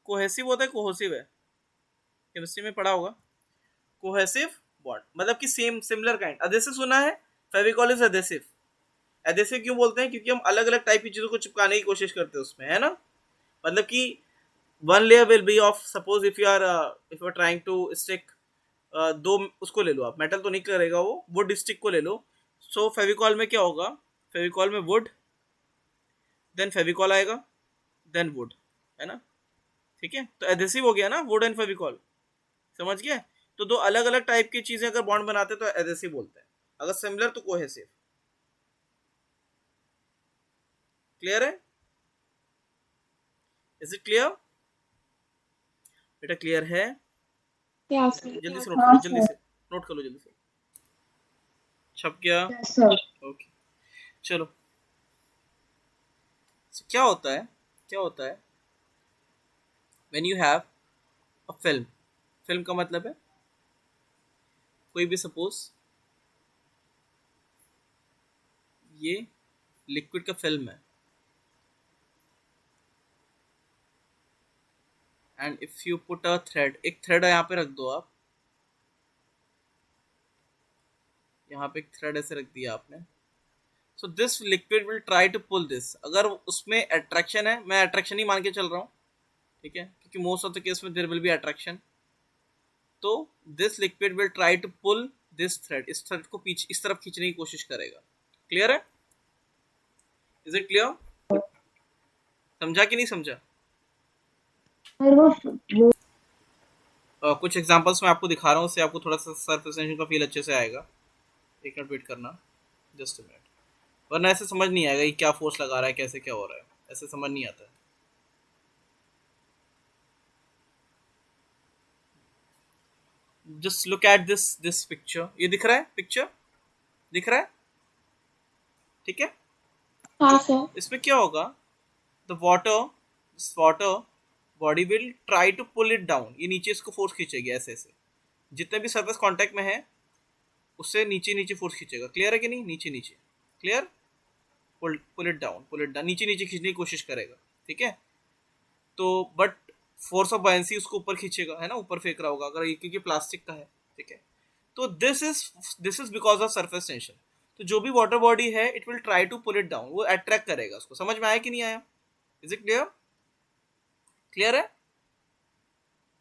कोहेसिव होता है, कोहेसिव है, केमिस्ट्री में पढ़ा होगा। कोहेसिव बॉन्ड मतलब कि सेम, सिमिलर काइंड। एडहेसिव सुना है? Fevicol is adhesive. एडहेसिव क्यों बोलते हैं? क्योंकि हम अलग अलग टाइप की चीजों को चिपकाने की कोशिश करते हैं उसमें, है ना। मतलब कि one layer will be off, suppose if you are trying to stick, दो उसको ले लो आप, मेटल तो नहीं करेगा वो, वुड स्टिक को ले लो। सो फेविकॉल में क्या होगा, फेविकॉल में वुड, देन फेविकॉल आएगा, देन वुड, है ना, ठीक है। तो एडहेसिव हो गया ना, वुड एंड फेविकॉल, समझ गया। तो दो अलग अलग टाइप की चीजें अगर बॉन्ड बनाते तो एडहेसिव बोलते हैं, अगर सिमिलर तो कोहेसिव। क्लियर है? इज इट क्लियर बेटा? क्लियर है? या सर। जल्दी से नोट हाँ कर लो, जल्दी सर। से नोट कर लो, जल्दी से। छप गया? Yes sir. ओके चलो। So, क्या होता है, क्या होता है when you have a film. Film का मतलब है कोई भी, सपोज ये लिक्विड का फिल्म है, and if you put a thread, एक थ्रेड यहाँ पे रख दो आप, यहाँ पे एक थ्रेड ऐसे रख दिया आपने। So this liquid will try to pull this, अगर उसमें अट्रैक्शन है, मैं अट्रैक्शन ही मान के चल रहा हूँ, ठीक है, क्योंकि मोस्ट ऑफ द केस में देयर विल बी अट्रैक्शन। तो this liquid will try to pull this thread, इस थ्रेड को पीछे इस तरफ खींचने की कोशिश करेगा। क्लियर है? Is it clear? समझा कि नहीं समझा? सर वो कुछ एग्जांपल्स मैं आपको दिखा रहा हूँ, उससे आपको थोड़ा सा सरफेस टेंशन का फील अच्छे से आएगा। एक मिनट वेट करना, जस्ट अ मिनट, वरना ऐसे समझ नहीं आएगा कि क्या फोर्स लगा रहा है, कैसे क्या हो रहा है, ऐसे समझ नहीं आता है। Just look at this picture, ये दिख रहा है, पिक्चर दिख रहा है, ठीक है। हाँ सर। इसमें क्या होगा, the water body will try to pull it down, ये नीचे इसको फोर्स खींचेगी ऐसे ऐसे, जितने भी सरफेस कांटेक्ट में है उससे नीचे नीचे फोर्स खींचेगा। क्लियर है कि नहीं? नीचे नीचे, clear, pull it down, pull it down, नीचे नीचे खींचने की कोशिश करेगा, ठीक है। तो बट फोर्स ऑफ बायंसी उसको ऊपर खींचेगा, है ना, ऊपर फेंक रहा होगा अगर ये, क्योंकि प्लास्टिक का है, ठीक है। तो this is because of surface tension. तो जो भी वाटर बॉडी है it will try to pull it down, वो अट्रैक्ट करेगा उसको। समझ में आया कि नहीं आया? Is it clear? क्लियर है?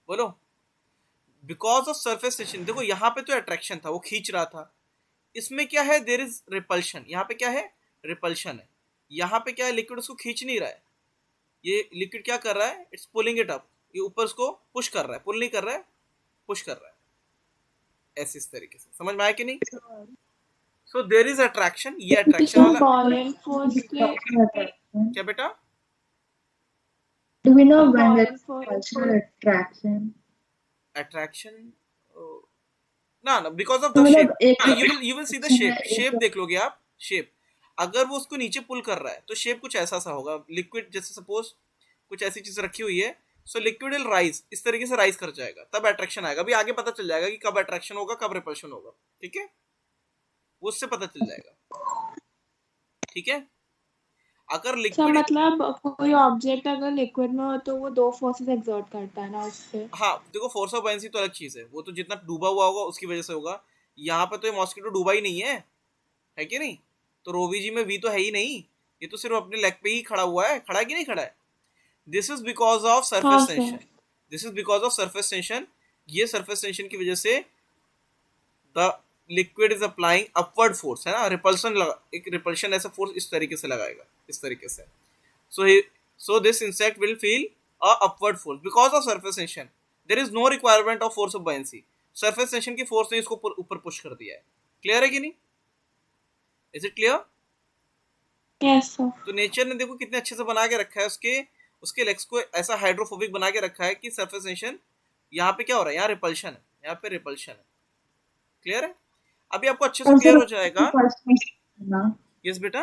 बोलो। बिकॉज ऑफ सरफेस टेंशन, देखो यहाँ पे तो अट्रैक्शन था, वो खींच रहा था, इसमें क्या है, देयर इज रिपल्शन। यहाँ पे क्या है, रिपल्शन है। यहाँ पे क्या है, लिक्विड उसको खींच नहीं रहा है, ये लिक्विड क्या कर रहा है, इट्स पुलिंग इट अप, ये ऊपर उसको पुश कर रहा है, पुल नहीं कर रहा है, पुश कर रहा है, ऐसे इस तरीके से। समझ में आया कि नहीं? सो देयर इज अट्रैक्शन, ये अट्रैक्शन वाला बॉल एंड फोर्स के क्या बेटा? Do we know when ball there's and force cultural attraction? Attraction ना बिकॉज ऑफ तो द शेप, मतलब एक you will see the section shape, में शेप एक देख लोगे आप, शेप अगर वो उसको नीचे पुल कर रहा है तो शेप कुछ ऐसा सा होगा, लिक्विड जैसे सपोज कुछ ऐसी चीज रखी हुई है, सो लिक्विड विल राइज, इस तरीके से राइज कर जाएगा, तब अट्रैक्शन आएगा। अभी आगे पता चल जाएगा कि कब अट्रैक्शन होगा कब रिपल्शन होगा, ठीक है, वो उससे पता चल जाएगा, ठीक है। अगर अच्छा लिक्विड, मतलब कोई ऑब्जेक्ट अगर लिक्विड में हो तो वो दो फोर्सेस एक्सर्ट करता है ना उससे। हाँ देखो फोर्स ऑफ बायनेंसी तो अलग चीज है, वो तो जितना डूबा हुआ होगा उसकी वजह से होगा, यहाँ पे तो ये मॉस्किटो डूबा ही नहीं है कि नहीं, तो रोवी जी में वी तो है ही नहीं, ये तो सिर्फ अपने लेग पे ही खड़ा हुआ है, खड़ा है कि नहीं खड़ा है। दिस इज बिकॉज ऑफ हाँ surface sir. Tension, this is because of surface tension, ये सरफेस टेंशन की वजह से the liquid is applying upward force, है ना, रिपल्सन लगा, एक रिपल्शन ऐसा फोर्स इस तरीके से लगाएगा, इस तरीके से, so he, so this insect will feel a upward force because of surface tension, there is no requirement of force of buoyancy, surface tension की फोर्स ने इसको ऊपर पुश कर दिया है, क्लियर है कि नहीं, is it clear. Yes sir. तो नेचर ने देखो कितने अच्छे से बना के रखा है, उसके उसके लेग्स को ऐसा हाइड्रोफोबिक बना के रखा है कि सरफेस टेंशन, यहाँ पे क्या हो रहा है, यहाँ रिपल्शन है, यहाँ पे रिपल्शन है, क्लियर है। अभी आपको अच्छे से और क्लियर सर हो जाएगा। रिपल्शन ना, यस बेटा,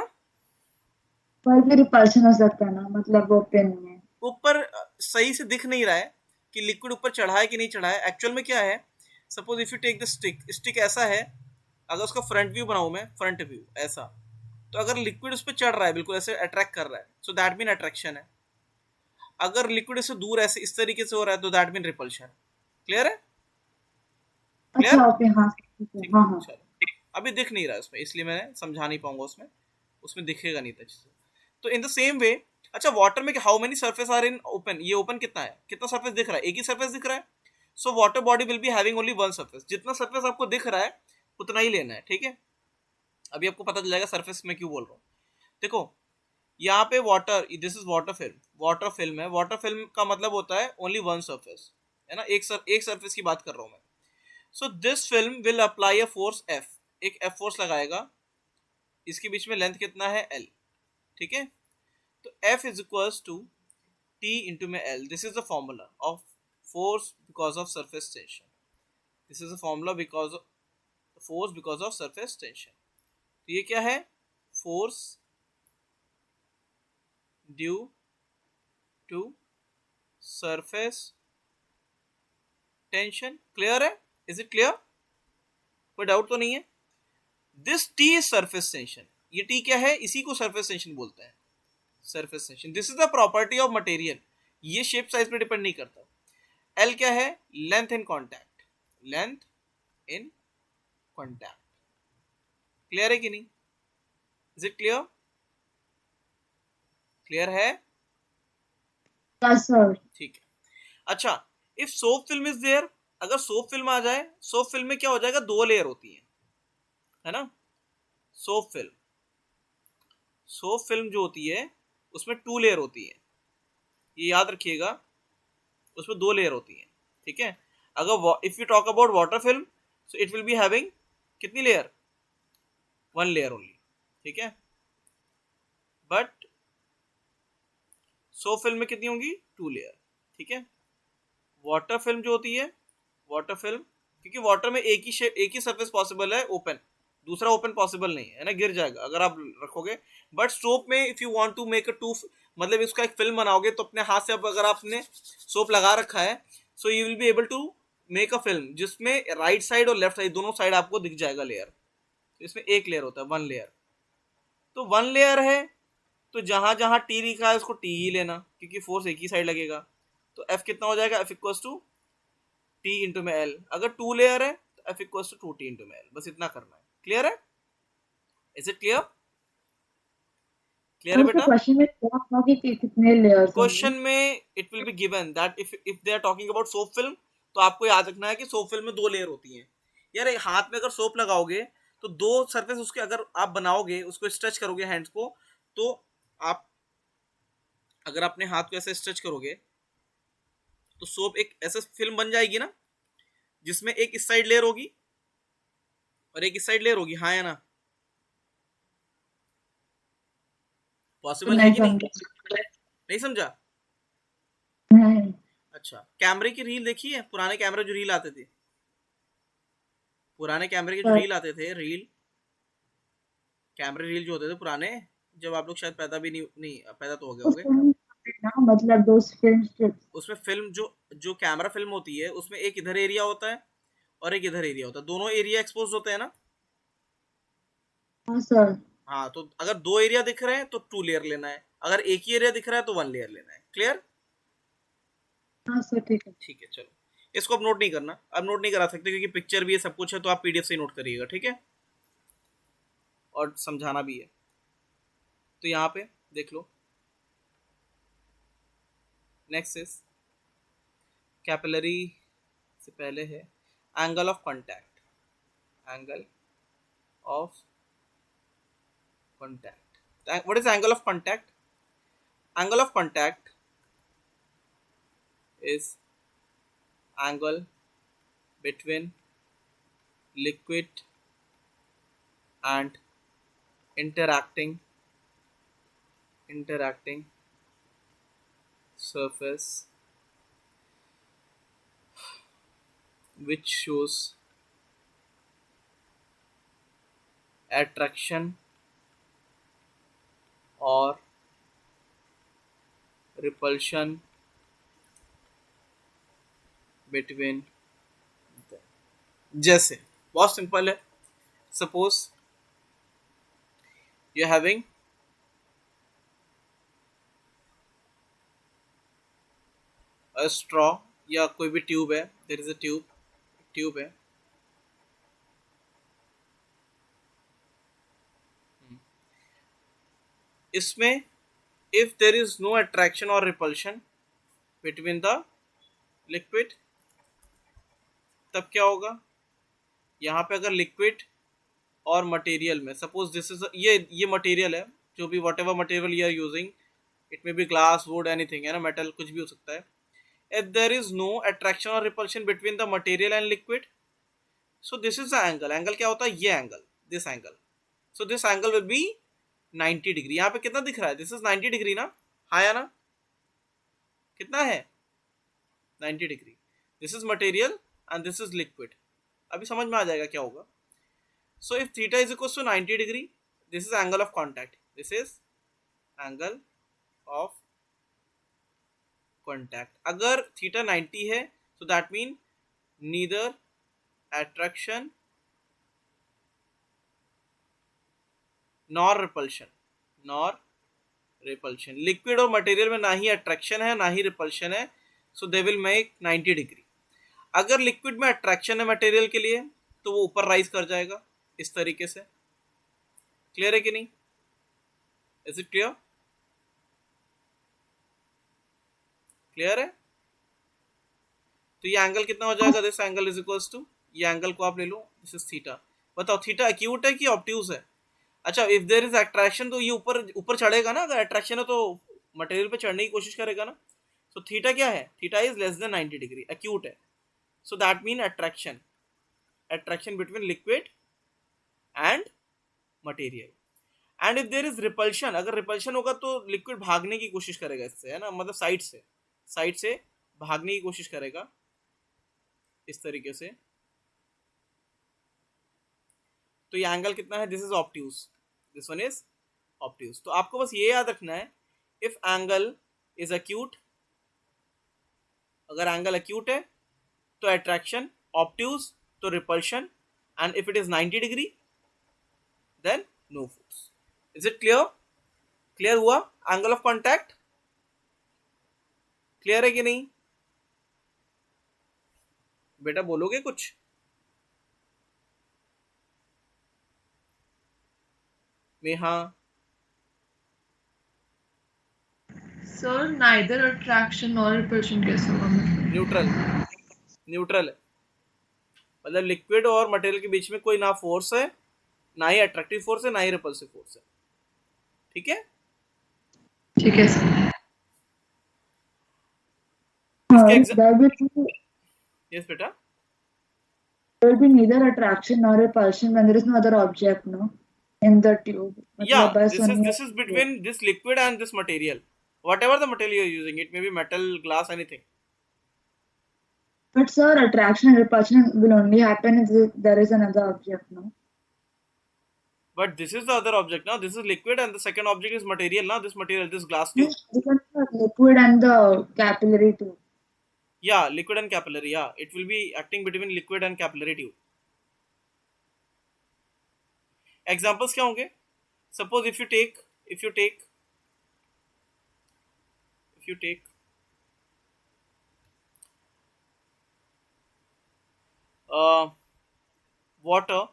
पर भी रिपल्शन हो सकता है ना, मतलब वो पेन में। ऊपर सही से दिख नहीं रहा है कि लिक्विड ऊपर चढ़ा है कि नहीं चढ़ा है, एक्चुअल में क्या है, suppose if you take the stick, stick ऐसा है, अगर उसका फ्रंट व्यू बनाऊं मैं, फ्रंट व्यू ऐसा, तो अगर लिक्विड उस पर चढ़ रहा है बिल्कुल ऐसे अट्रैक्ट कर रहा है, सो दैट मीन अट्रैक्शन है। अगर लिक्विड इससे दूर ऐसे इस तरीके से हो रहा है तो दैट मीन रिपल्शन, क्लियर है, क्लियर, अच्छा ओके, हाँ ठीक है, ठीक है, हाँ हाँ। चलो अभी दिख नहीं रहा है उसमें, इसलिए मैं समझा नहीं पाऊंगा, उसमें उसमें दिखेगा नहीं था अच्छे से। तो इन द सेम वे, अच्छा वाटर में how many surface are in open, ये ओपन कितना है, कितना सरफेस दिख रहा है, एक ही सरफेस दिख रहा है, so water body will be having only one surface, जितना सरफेस आपको दिख रहा है उतना ही लेना है, ठीक है। अभी आपको पता चल जाएगा सरफेस में क्यों बोल रहा हूँ। देखो यहाँ पे water, this is water film, water film है, वाटर फिल्म का मतलब होता है ओनली वन सरफेस, है ना, एक सरफेस की बात कर रहा हूँ मैं। So this film will apply a force F, एक एफ फोर्स लगाएगा, इसके बीच में लेंथ कितना है एल, ठीक है। तो F is equals to T into my L. This is the formula of force because of surface tension. This is the formula because of force because of surface tension. तो ये क्या है, force due to surface tension. Clear है, is it clear, कोई doubt तो नहीं है। This T is surface tension. ये T क्या है, इसी को surface tension बोलते हैं, surface tension. This is the property of material, ये शेप साइज पे डिपेंड नहीं करता। एल क्या है, length in contact, length in contact, clear है कि नहीं, इज इट क्लियर, क्लियर है, यस सर। ठीक है। अच्छा if soap film is there, अगर सोप फिल्म आ जाए, सोप फिल्म में क्या हो जाएगा, दो लेयर होती है ना, सोप फिल्म, सोप फिल्म जो होती है उसमें टू लेयर होती है, ये याद रखिएगा, उसमें दो लेयर होती है, ठीक है। अगर if you talk about water film, so it will be having कितनी लेयर, वन लेयर ओनली, ठीक है। बट सोप फिल्म में कितनी होंगी, टू लेयर, ठीक है। वाटर फिल्म जो होती है, वाटर फिल्म, क्योंकि वाटर में एक ही सरफेस पॉसिबल है ओपन, दूसरा ओपन पॉसिबल नहीं है ना, गिर जाएगा अगर आप रखोगे। बट सोप में if you want to make a two, मतलब इसका एक फिल्म बनाओगे तो अपने हाथ से, अब अगर आपने सोप लगा रखा है, so you will be able to make a film जिसमें राइट साइड और लेफ्ट साइड दोनों साइड आपको दिख जाएगा लेयर, इसमें एक लेयर होता है, वन लेयर। तो वन लेयर है तो जहां जहां टी लिखा है उसको टी ही लेना, क्योंकि फोर्स एक ही साइड लगेगा, तो एफ कितना हो जाएगा, F equals to T into में एल। अगर टू लेयर है तो F equals to T into में एल, बस इतना करना है, क्लियर है, इज इट क्लियर, क्लियर है और उसके बेटा। क्वेश्चन में क्या था कि कितने लेयर्स क्वेश्चन होंगे। में it will be given that if they are talking about soap film, तो आपको याद रखना है कि सोप फिल्म में दो लेयर होती हैं। यार हाथ में अगर सोप लगाओगे तो दो सरफेस उसके अगर आप बनाओगे, उसको स्ट्रेच करोगे हैंड्स को, तो आप अगर अपने हाथ को ऐसे स्ट्रेच करोगे तो सोप एक ऐसा फिल्म बन जाएगी ना, जिसमें एक इस साइड लेयर होगी और एक इस साइड लेयर होगी, हाँ या ना, पॉसिबल है नहीं कि नहीं, समझा। नहीं समझा। नहीं। अच्छा कैमरे की रील देखी है, पुराने कैमरे जो रील आते थे, पुराने कैमरे के जो रील आते थे, कैमरे रील जो होते थे पुराने, जब आप लोग शायद पैदा भी नहीं पैदा तो हो गए होगे, ना मतलब दोस फिल्म स्ट्रिप्स। उसमें फिल्म जो कैमरा फिल्म होती है उसमें एक इधर एरिया होता है और एक इधर एरिया होता है, दोनों एरिया एक्सपोज होते हैं ना। हाँ सर। हाँ, तो अगर 2 एरिया दिख रहे हैं तो 2 लेयर लेना है, अगर एक ही एरिया दिख रहा है तो 1 लेयर लेना है। क्लियर? हाँ सर ठीक है। ठीक है, चलो इसको अब नोट नहीं करना, अब नोट नहीं करा सकते क्योंकि पिक्चर भी है, सब कुछ है, तो आप पीडीएफ से ही नोट करिएगा, ठीक है, और समझाना भी है। तो यहाँ पे देख लो, नेक्स्ट इज कैपिलरी से पहले है angle of contact, angle of contact. What is angle of contact? Angle of contact is angle between liquid and interacting surface which shows attraction or repulsion between them. जैसे बहुत simple है, suppose you are having a straw या कोई भी tube है, there is a tube है, इसमें if there is no attraction or repulsion between the liquid, तब क्या होगा, यहाँ पे अगर लिक्विड और मटेरियल में, सपोज दिस इज ये मटेरियल है, जो भी whatever material you are using, it may be glass, wood, anything है ना, मेटल, कुछ भी हो सकता है, if there is no attraction or repulsion between the material and liquid, so this is the angle क्या होता है, ये angle, this angle, so this angle will be 90 degree. यहाँ पे कितना दिख रहा है, दिस इज 90 डिग्री ना, हाँ या ना, कितना है 90 degree, this is material and this is liquid, अभी समझ में आ जाएगा क्या होगा। So if theta is equal to 90 degree, this is angle of contact, this is angle of contact. अगर थीटा 90 है so that mean neither attraction nor repulsion, liquid और मटेरियल में ना ही अट्रैक्शन है ना ही रिपल्शन है, so they will make 90 degree. अगर लिक्विड में अट्रैक्शन है मटेरियल के लिए तो वो ऊपर राइज कर जाएगा इस तरीके से। क्लियर है कि नहीं, इज इट क्लियर? क्लियर है? तो ये एंगल कितना हो जाएगा, this angle is equals to, ये एंगल को आप ले लो, दिस इज थीटा। बताओ थीटा एक्यूट है कि ऑब्ट्यूज है? अच्छा, इफ देयर इज अट्रैक्शन तो ये ऊपर चढ़ेगा ना, अगर अट्रैक्शन है तो मटेरियल पे चढ़ने की कोशिश करेगा ना। सो थीटा क्या है, theta is less than 90 degree, acute है, so that mean attraction between liquid and material. And if there is repulsion, अगर रिपल्शन होगा तो लिक्विड भागने की कोशिश करेगा इससे, है ना, मतलब साइड से भागने की कोशिश करेगा इस तरीके से। तो ये एंगल कितना है, this is obtuse, this one is obtuse. तो आपको बस ये याद रखना है, इफ एंगल इज एक्यूट, अगर एंगल एक्यूट है तो अट्रैक्शन, ऑब्ट्यूज तो repulsion, and if it is 90 degree then no force. Is it clear? Clear हुआ एंगल ऑफ कॉन्टैक्ट? क्लियर है कि नहीं बेटा, बोलोगे कुछ? हाँ sir neither attraction nor repulsion कैसे होगा, मतलब न्यूट्रल है, मतलब लिक्विड और मटेरियल के बीच में कोई ना फोर्स है, ना ही अट्रैक्टिव फोर्स है, ना ही रिपल्सिव फोर्स है। ठीक है? ठीक है सर। यस बेटा, there will be neither attraction nor repulsion when there is no other object, no, in the tube. yeah, this is between this liquid and this material, whatever the material you are using, it may be metal, glass, anything. But sir, attraction and repulsion will only happen if there is another object, no? But this is the other object now. This is liquid and the second object is material now. This material, this glass No, tube. because the liquid and the capillary too. Yeah, liquid and capillary. Yeah, it will be acting between liquid and capillary tube. Examples क्या होंगे? Suppose if you take uh, water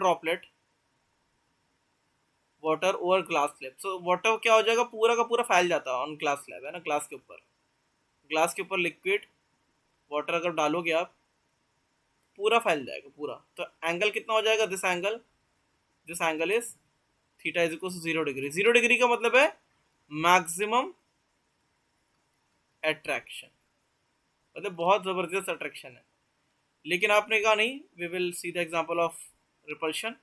droplet, water over glass slab. So water क्या हो जाएगा? पूरा का पूरा फैल जाता है ऑन ग्लास स्लैब, है ना, ग्लास के ऊपर लिक्विड वाटर अगर डालोगे आप, पूरा फैल जाएगा पूरा. तो एंगल कितना हो जाएगा? This angle is theta is equal to 0 degree. 0 degree का मतलब है मैक्सिमम अट्रैक्शन, मतलब बहुत जबरदस्त अट्रैक्शन है. लेकिन आपने कहा नहीं, we will see the example of repulsion.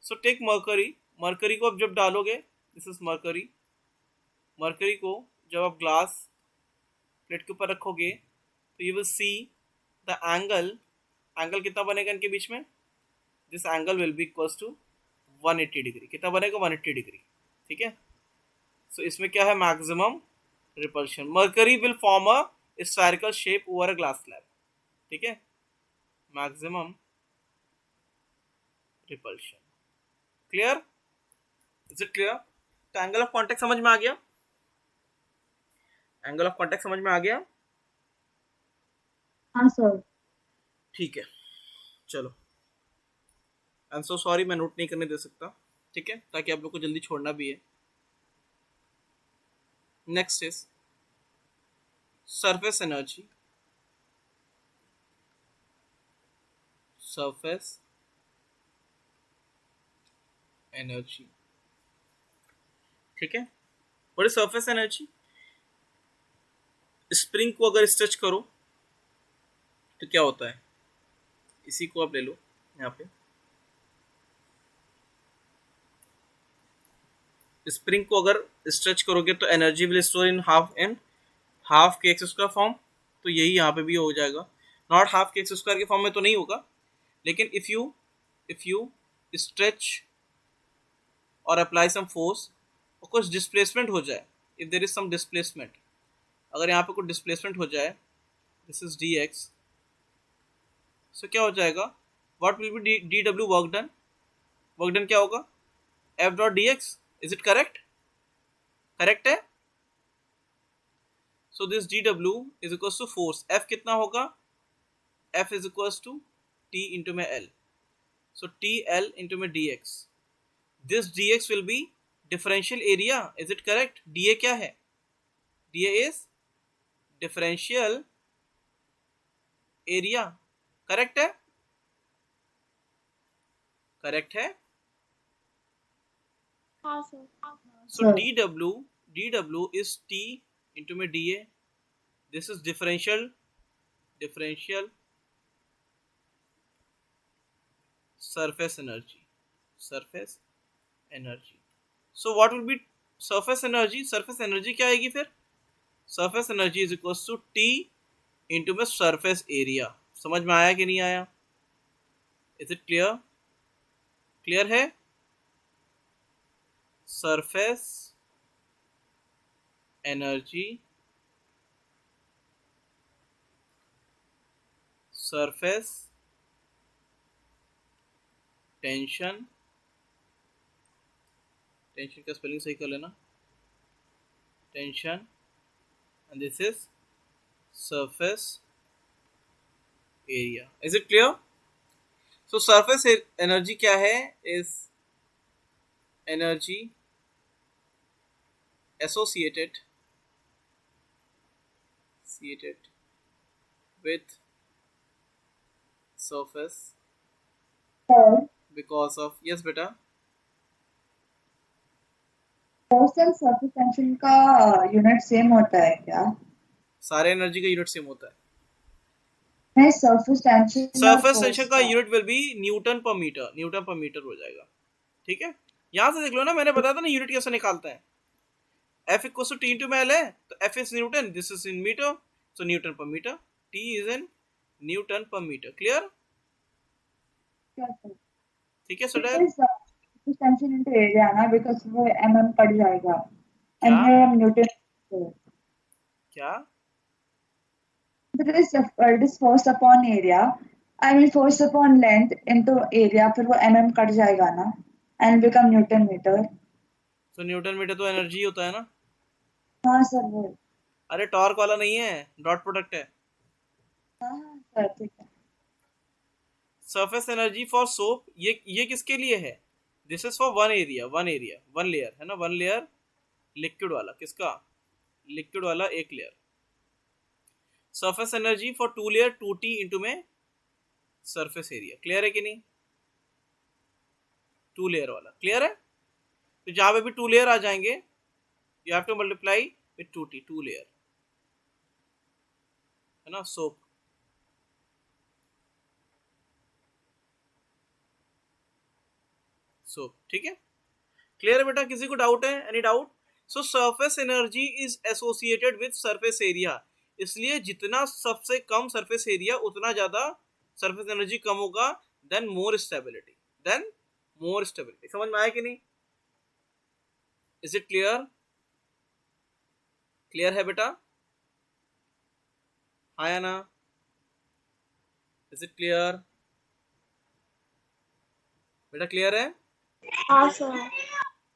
So take mercury को अब जब डालोगे, दिस इज मरकरी को जब आप ग्लास प्लेट के ऊपर रखोगे तो you will see the angle कितना बनेगा इनके बीच में? This angle will be equals to 180 degree. कितना बनेगा? 180 डिग्री. ठीक है. सो इसमें क्या है? Maximum repulsion. Mercury will form a spherical shape over a glass slab. ठीक है. Maximum repulsion. Clear? Is it clear? तो एंगल ऑफ कांटेक्ट समझ में आ गया? एंगल ऑफ कांटेक्ट समझ में आ गया? हाँ सर. ठीक है, चलो. आई एम सो सॉरी, मैं नोट नहीं करने दे सकता. ठीक है, ताकि आप लोग को जल्दी छोड़ना भी है. Next is surface energy. ठीक है. What is surface energy? Spring को अगर स्ट्रेच करो तो क्या होता है? इसी को आप ले लो यहाँ पे. स्प्रिंग को अगर स्ट्रेच करोगे तो energy will store in half के एक्स स्क्वायर फॉर्म. तो यही यहाँ पे भी हो जाएगा. नॉट हाफ के एक्स स्क्वायर के फॉर्म में तो नहीं होगा, लेकिन इफ यू स्ट्रेच और अप्लाई सम फोर्स और कुछ डिस्प्लेसमेंट हो जाए, if there is some displacement, अगर यहाँ पे कुछ डिस्प्लेसमेंट हो जाए, दिस इज डी एक्स, सो क्या हो जाएगा? What will be D W work done क्या होगा? F dot D X. Is it correct है? So this D W is equals to force. F कितना होगा? F is equals to T into में L. So T L into में D X. This D X will be differential area. Is it correct? D A क्या है? D A is differential area. Correct है? हाँ sir. So dw is t into में dA. This is differential surface energy. So what will be surface energy? Surface energy क्या आएगी फिर? Surface energy is equals to t into में surface area. समझ में आया कि नहीं आया? Is it clear? क्लियर है? सरफेस एनर्जी, सरफेस टेंशन का स्पेलिंग सही कर लेना. Tension and this is surface area. Is it clear? So surface energy क्या है? Is energy associated with surface Sir, because of, yes beta, force and surface tension का unit same होता है क्या? सारे एनर्जी का यूनिट सेम होता है. नहीं, सरफेस टेंशन का यूनिट विल बी न्यूटन पर मीटर हो जाएगा. ठीक है, यहां से देख लो ना, मैंने बताया था ना यूनिट कैसे निकालते हैं. F equal to T into में एल है, तो F is newton, this is in metre, so newton पर metre. T is in Newton per meter. Clear? Yes, sir. ठीक है सुडैर? Because extension into area ना, because वो mm कट जाएगा क्या? and here हम Newton. क्या? It is force upon area. I mean force upon length into area, फिर वो mm कट जाएगा ना and become Newton meter. तो न्यूटन मीटर तो एनर्जी होता है ना? हाँ सर वो. अरे टॉर्क वाला नहीं है, डॉट प्रोडक्ट है. हाँ सर ठीक है. सरफेस एनर्जी फॉर सोप, ये किसके लिए है? This is for one area, one layer है ना, वन लेयर लिक्विड वाला. किसका? लिक्विड वाला एक layer. Surface energy for two layer 2T into में सरफेस एरिया. क्लियर है कि नहीं? टू लेयर वाला क्लियर है? तो जहां पे भी टू लेयर आ जाएंगे you have to multiply with 2T, two layer है ना. सोप ठीक है. क्लियर है बेटा? किसी को डाउट है? Any doubt? So surface energy is associated with surface area. इसलिए जितना सबसे कम सरफेस एरिया उतना ज्यादा सरफेस एनर्जी कम होगा. देन मोर स्टेबिलिटी, समझ में आया कि नहीं? Is it clear? क्लियर है बेटा? हाँ या ना? इज इट क्लियर बेटा? क्लियर है? हाँ सर.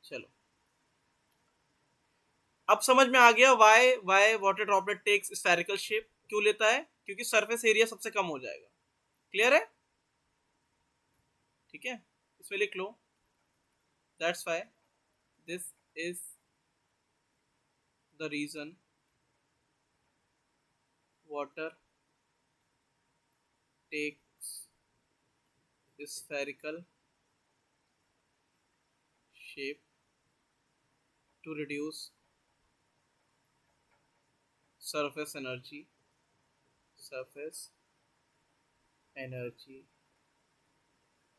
चलो अब समझ में आ गया why water droplet takes spherical shape. क्यों लेता है? क्योंकि सरफेस एरिया सबसे कम हो जाएगा. क्लियर है? ठीक है, इसमें लिख लो. That's why this is the reason water takes spherical shape to reduce surface energy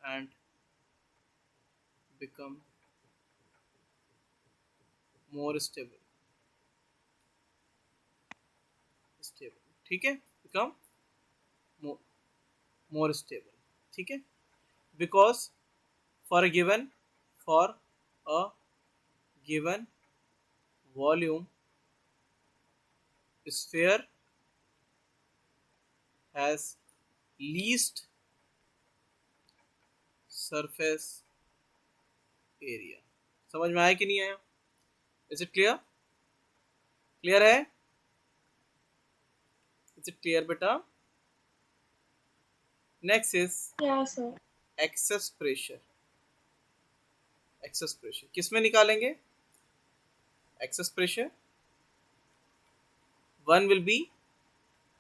and become more stable. ठीक है, become more stable. ठीक है, because for a given volume sphere has least surface area. समझ में आया कि नहीं आया? Is it clear? क्लियर है? Is it clear बेटा? Next is Yes sir. excess pressure. किस में निकालेंगे excess pressure? One will be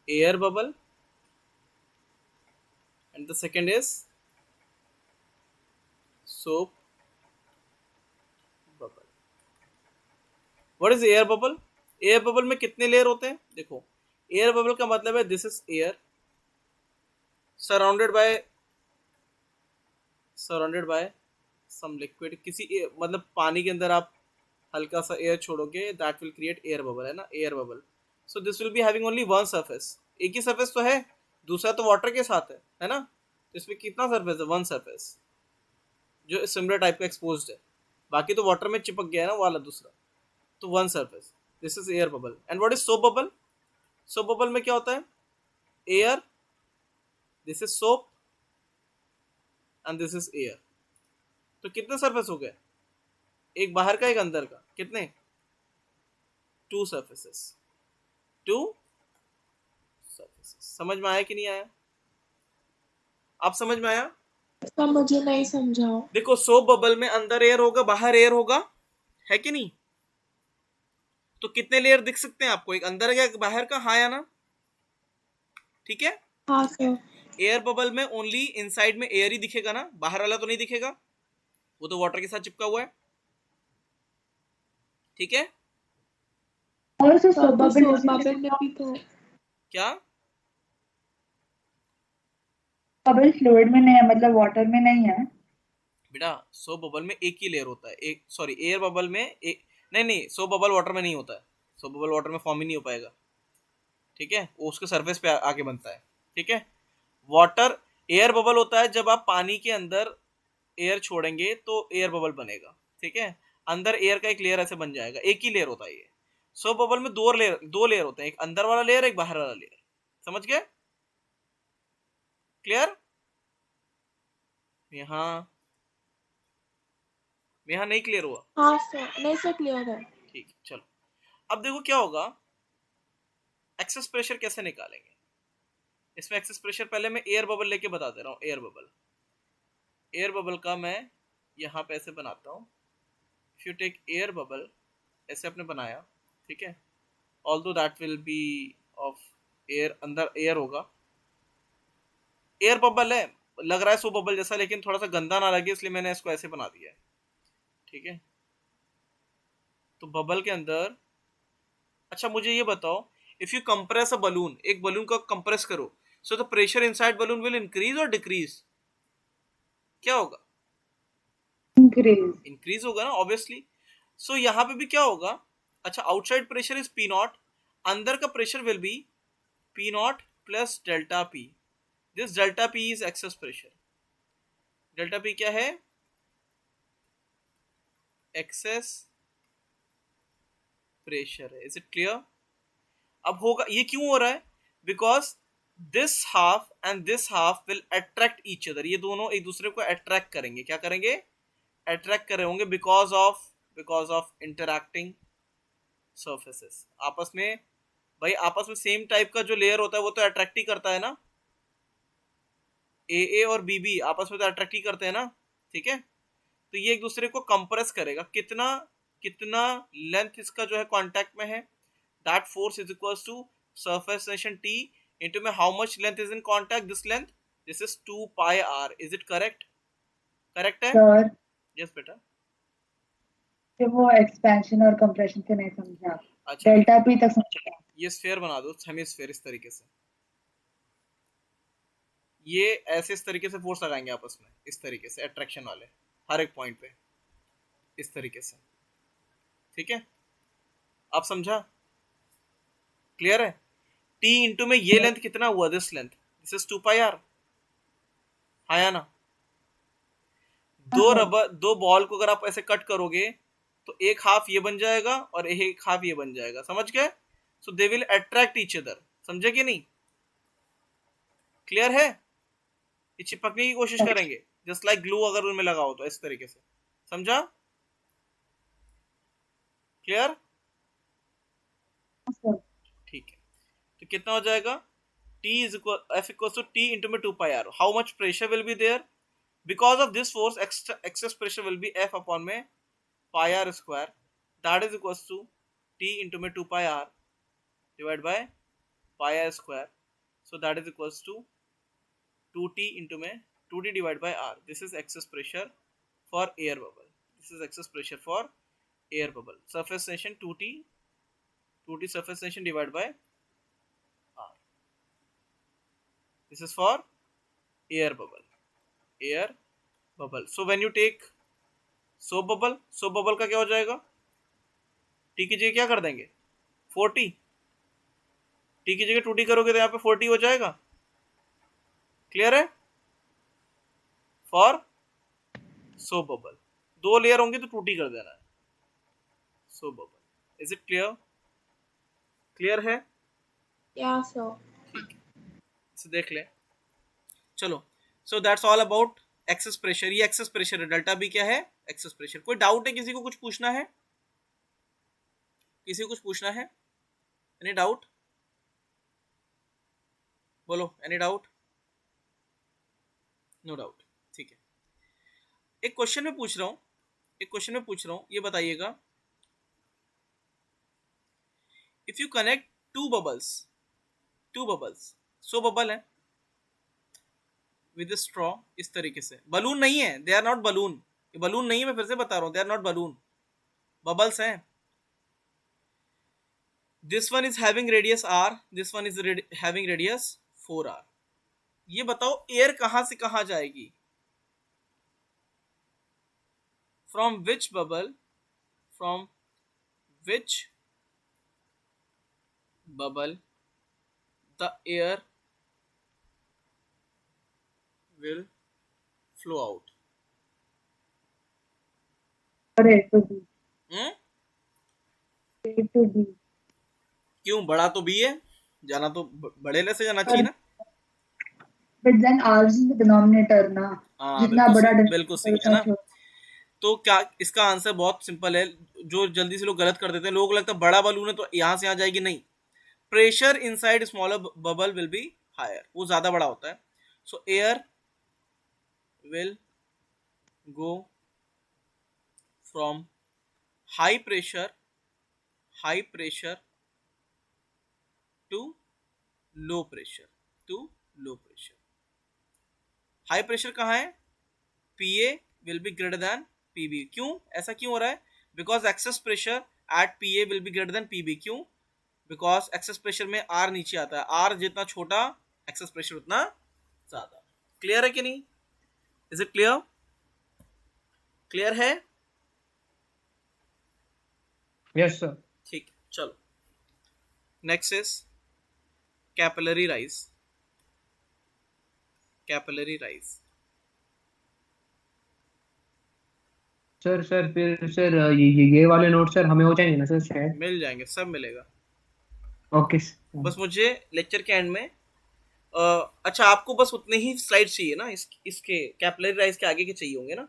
air bubble and the second is soap bubble. What is air bubble? Air bubble में कितने layer होते हैं? देखो, एयर बबल का मतलब है this is air surrounded by some liquid. किसी मतलब पानी के अंदर आप हल्का सा एयर छोड़ोगे, that will create air bubble, है ना, air bubble. So this will be having only one surface. एक ही सरफेस तो है, दूसरा तो वाटर के साथ है ना. तो इसमें कितना सरफेस है? वन सरफेस जो सिमिलर टाइप का एक्सपोज्ड है. बाकी तो वाटर में चिपक गया है ना वाला दूसरा. तो one surface, this is air bubble. And what is soap bubble? Soap bubble में क्या होता है? Air, this is soap and this is air. तो कितने सरफेस हो गए? एक बाहर का, एक अंदर का. कितने? To surfaces. समझ में आया कि नहीं आया? आप समझ में आया? इसका मुझे नहीं समझाओ. देखो, सोप बबल में अंदर एयर होगा, बाहर एयर होगा, है कि नहीं? तो कितने लेयर दिख सकते हैं आपको? एक अंदर का, एक बाहर का. हाँ या ना? ठीक है. हाँ सर. एयर बबल में ओनली इनसाइड में एयर ही दिखेगा ना, बाहर वाला तो नहीं दिखेगा, वो तो वाटर के साथ चिपका हुआ है. ठीक है. और सो तो बबल बबल में भी तो क्या? बबल फ्लूइड में नहीं है, मतलब वाटर में नहीं है बेटा, सोप बबल में एक ही लेयर होता है. एक सॉरी, एयर बबल में एक नहीं, सोप बबल वाटर में नहीं होता है. सोप बबल वाटर में फॉर्म ही नहीं हो पाएगा. ठीक है, वो उसके सरफेस पे आके बनता है। ठीक है, वाटर एयर बबल होता है जब आप पानी के अंदर एयर छोड़ेंगे तो एयर बबल बनेगा। ठीक है, अंदर एयर का एक लेयर ऐसे बन जाएगा, एक ही लेयर होता है ये। सो बबल में दो लेयर होते हैं, एक अंदर वाला लेयर, एक बाहर वाला लेयर। समझ गए? क्लियर? यहाँ नहीं क्लियर हुआ? हाँ सर, नहीं सर क्लियर है। ठीक, चलो अब देखो क्या होगा, एक्सेस प्रेशर कैसे निकालेंगे। इसमें एक्सेस प्रेशर पहले मैं एयर बबल लेके बता दे रहा हूँ। एयर बबल का मैं यहाँ पे ऐसे बनाता हूँ। If you take air bubble, ऐसे आपने बनाया, ठीक है, although that will be of air, अंदर एयर होगा, एयर बबल है, लग रहा है सो बबल जैसा, लेकिन थोड़ा सा गंदा ना लगे इसलिए मैंने इसको ऐसे बना दिया है। ठीक है, तो बबल के अंदर, अच्छा मुझे ये बताओ, if you compress a balloon, एक बलून को कंप्रेस करो, so the pressure inside balloon will increase और डिक्रीज? क्या होगा? इंक्रीज। इंक्रीज होगा ना, ऑब्वियसली। सो यहाँ पे भी क्या होगा, अच्छा outside pressure is P not, अंदर का pressure will be P not plus delta P. This delta P is excess pressure. Delta P क्या है? एक्सेस प्रेशर है। Is it clear? अब होगा, ये क्यों हो रहा है? Because this half and this half will attract each other, ये दोनों एक दूसरे को अट्रैक्ट करेंगे। क्या करेंगे? अट्रैक्ट करे होंगे, बिकॉज ऑफ इंटरैक्टिंग सर्फेसेस आपस में। भाई आपस में सेम टाइप का जो लेयर होता है वो तो अट्रैक्ट ही करता है ना, ए और बी आपस में तो अट्रैक्ट ही करते हैं ना। ठीक है, तो ये एक दूसरे को कंप्रेस करेगा। कितना कितना लेंथ इसका जो है कांटेक्ट में है, that force is equals to surface tension T into में how much length is in contact, this length, this is 2 pi R. Is it correct? Correct है? सर यस बेटा। कि वो एक्सपेंशन और कंप्रेशन से नहीं समझा, अच्छा डेल्टा पी तक समझा। ये स्फीयर बना दो, हेमिस्फीयर, इस तरीके से, ये ऐसे इस तरीके से फोर्स लगाएंगे आपस में, इस तरीके से अट्रैक्शन वाले, हर एक पॉइंट पे इस तरीके से। ठीक है, आप समझा? क्लियर है? टी इंटू में ये लेंथ कितना हुआ, this length, this is 2 pi R. आया ना? दो बॉल को अगर आप ऐसे कट करोगे तो एक हाफ ये बन जाएगा और एक हाफ ये बन जाएगा। समझ गए? So they will attract each other. समझे कि नहीं? क्लियर है? ये चिपकने की कोशिश करेंगे, जस्ट लाइक ग्लू अगर उनमें लगा हो तो, इस तरीके से। समझा? क्लियर? ठीक है, तो कितना हो जाएगा, T is equal F equals to T into में 2 pi r. How much pressure will be there? Because of this force, excess pressure will be F upon में pi r square. That is equals to T into में 2 pi r divided by pi r square. So that is equals to 2T into में 2T divided by r. This is excess pressure for air bubble. This is excess pressure for air bubble. Surface tension 2T surface tension divided by r. This is for air bubble. Air bubble. So when you take soap bubble का क्या हो जाएगा? T की जगह क्या कर देंगे? 4T. T की जगह 2T करोगे तो यहाँ पे 4T हो जाएगा। क्लियर है? फॉर सोप बबल दो लेयर होंगे तो 2T कर देना है। Soap bubble, is it clear? Clear है? या सर। ठीक है, इसे देख ले। चलो, so that's all about excess pressure. ये एक्सेस प्रेशर है, डेल्टा बी क्या है? Excess pressure. कोई डाउट है किसी को? कुछ पूछना है? किसी को कुछ पूछना है? Any doubt? बोलो, एनी डाउट? No doubt. ठीक है, एक क्वेश्चन में पूछ रहा हूं, ये बताइएगा, if you connect two bubbles, so bubble है विद स्ट्रॉ, इस तरीके से, बलून नहीं है, दे आर नॉट बलून, ये बलून नहीं है, मैं फिर से बता रहा हूं, they are not balloon, bubbles हैं। This one is having radius r, this one is having radius 4r। ये बताओ एयर कहां से कहां जाएगी? From which bubble the air will flow out. और A to B. Hmm, A to B. क्यों? बड़ा तो बी है, जाना तो बड़े ले से जाना चाहिए ना। But then R is in the denominator ना. हाँ जितना बिल्कुल बड़ा सही, बिल्कुल सही है ना। छोटा. तो क्या इसका आंसर बहुत सिंपल है, जो जल्दी से लोग गलत कर देते हैं, लोगों को लगता है बड़ा बलून है तो यहाँ से यहाँ जाएगी, नहीं, pressure inside smaller bubble will be higher, वो ज्यादा बड़ा होता है। So air will go from high pressure to low pressure high pressure कहाँ है? PA will be greater than PB. क्यों ऐसा क्यों हो रहा है? Because excess pressure at PA will be greater than PB. क्यों? बिकॉज एक्सेस प्रेशर में आर नीचे आता है, आर जितना छोटा एक्सेस प्रेशर उतना ज्यादा। क्लियर है कि नहीं? Is it clear? क्लियर है? Yes sir. ठीक, चलो next is capillary rise. Sir फिर सर ये वाले नोट सर हमें हो जाएंगे ना सर शायद? मिल जाएंगे, सब मिलेगा। ओके। बस मुझे लेक्चर के एंड में अच्छा आपको बस उतने ही स्लाइड चाहिए ना, इसके कैपिलरी राइज के आगे के चाहिए होंगे ना।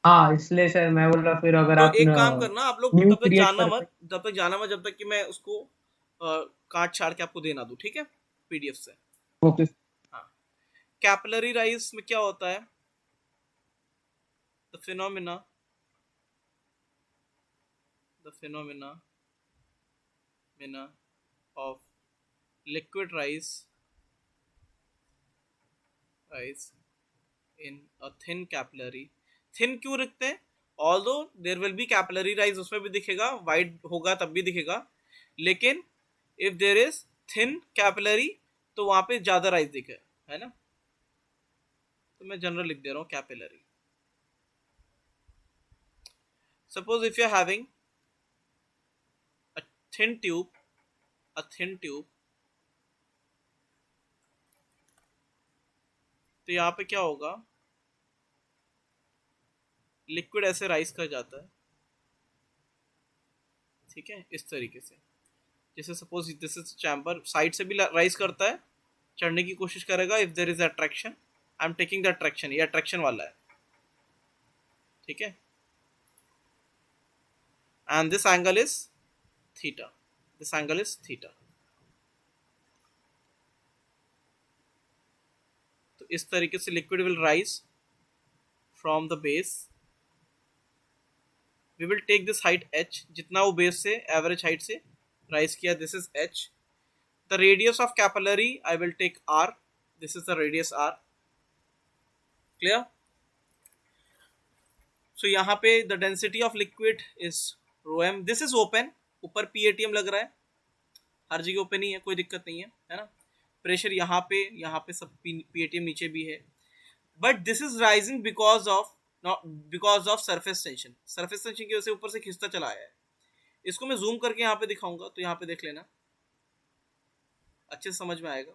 हाँ इसलिए सर मैं बोल रहा, फिर अगर तो आप एक काम करना, आप लोग न्यू तब तक क्रिएट जाना कर मत, जब तक कि मैं उसको काट छाड़ के आपको देना दूं, ठीक है, पीडीएफ से। ओके। हाँ, कैपिलरी राइज में क्या होता है? The phenomena of liquid rise in a thin capillary। Thin क्यों रखते हैं? Although there will be capillary rise, उसमें भी दिखेगा, वाइड होगा तब भी दिखेगा, लेकिन if there is thin capillary तो वहां पे ज्यादा राइज दिखे, है ना। तो मैं जनरल लिख दे रहा हूं capillary. Suppose if you are having a thin tube तो यहाँ पे क्या होगा? लिक्विड ऐसे राइज कर जाता है, ठीक है, इस तरीके से। जैसे suppose this is chamber, side से भी राइज करता है, चढ़ने की कोशिश करेगा if there is attraction. I am taking the attraction, ये अट्रैक्शन वाला है, ठीक है, and this angle is theta, तो इस तरीके से liquid will rise from the base. We will take this height h, जितना वो बेस से एवरेज हाइट से राइज किया, this is h। The radius of capillary I will take r, this is the radius r। Clear? So यहाँ पे the density of liquid is ρm, this is open, ऊपर PATM लग रहा है, हर जगह open ही है, कोई दिक्कत नहीं है ना। प्रेशर यहाँ पे सब PATM नीचे भी है, but this is rising because of surface tension की वजह से ऊपर से खिंचता चला आया है। इसको मैं जूम करके यहाँ पे दिखाऊंगा, तो यहाँ पे देख लेना, अच्छे से समझ में आएगा।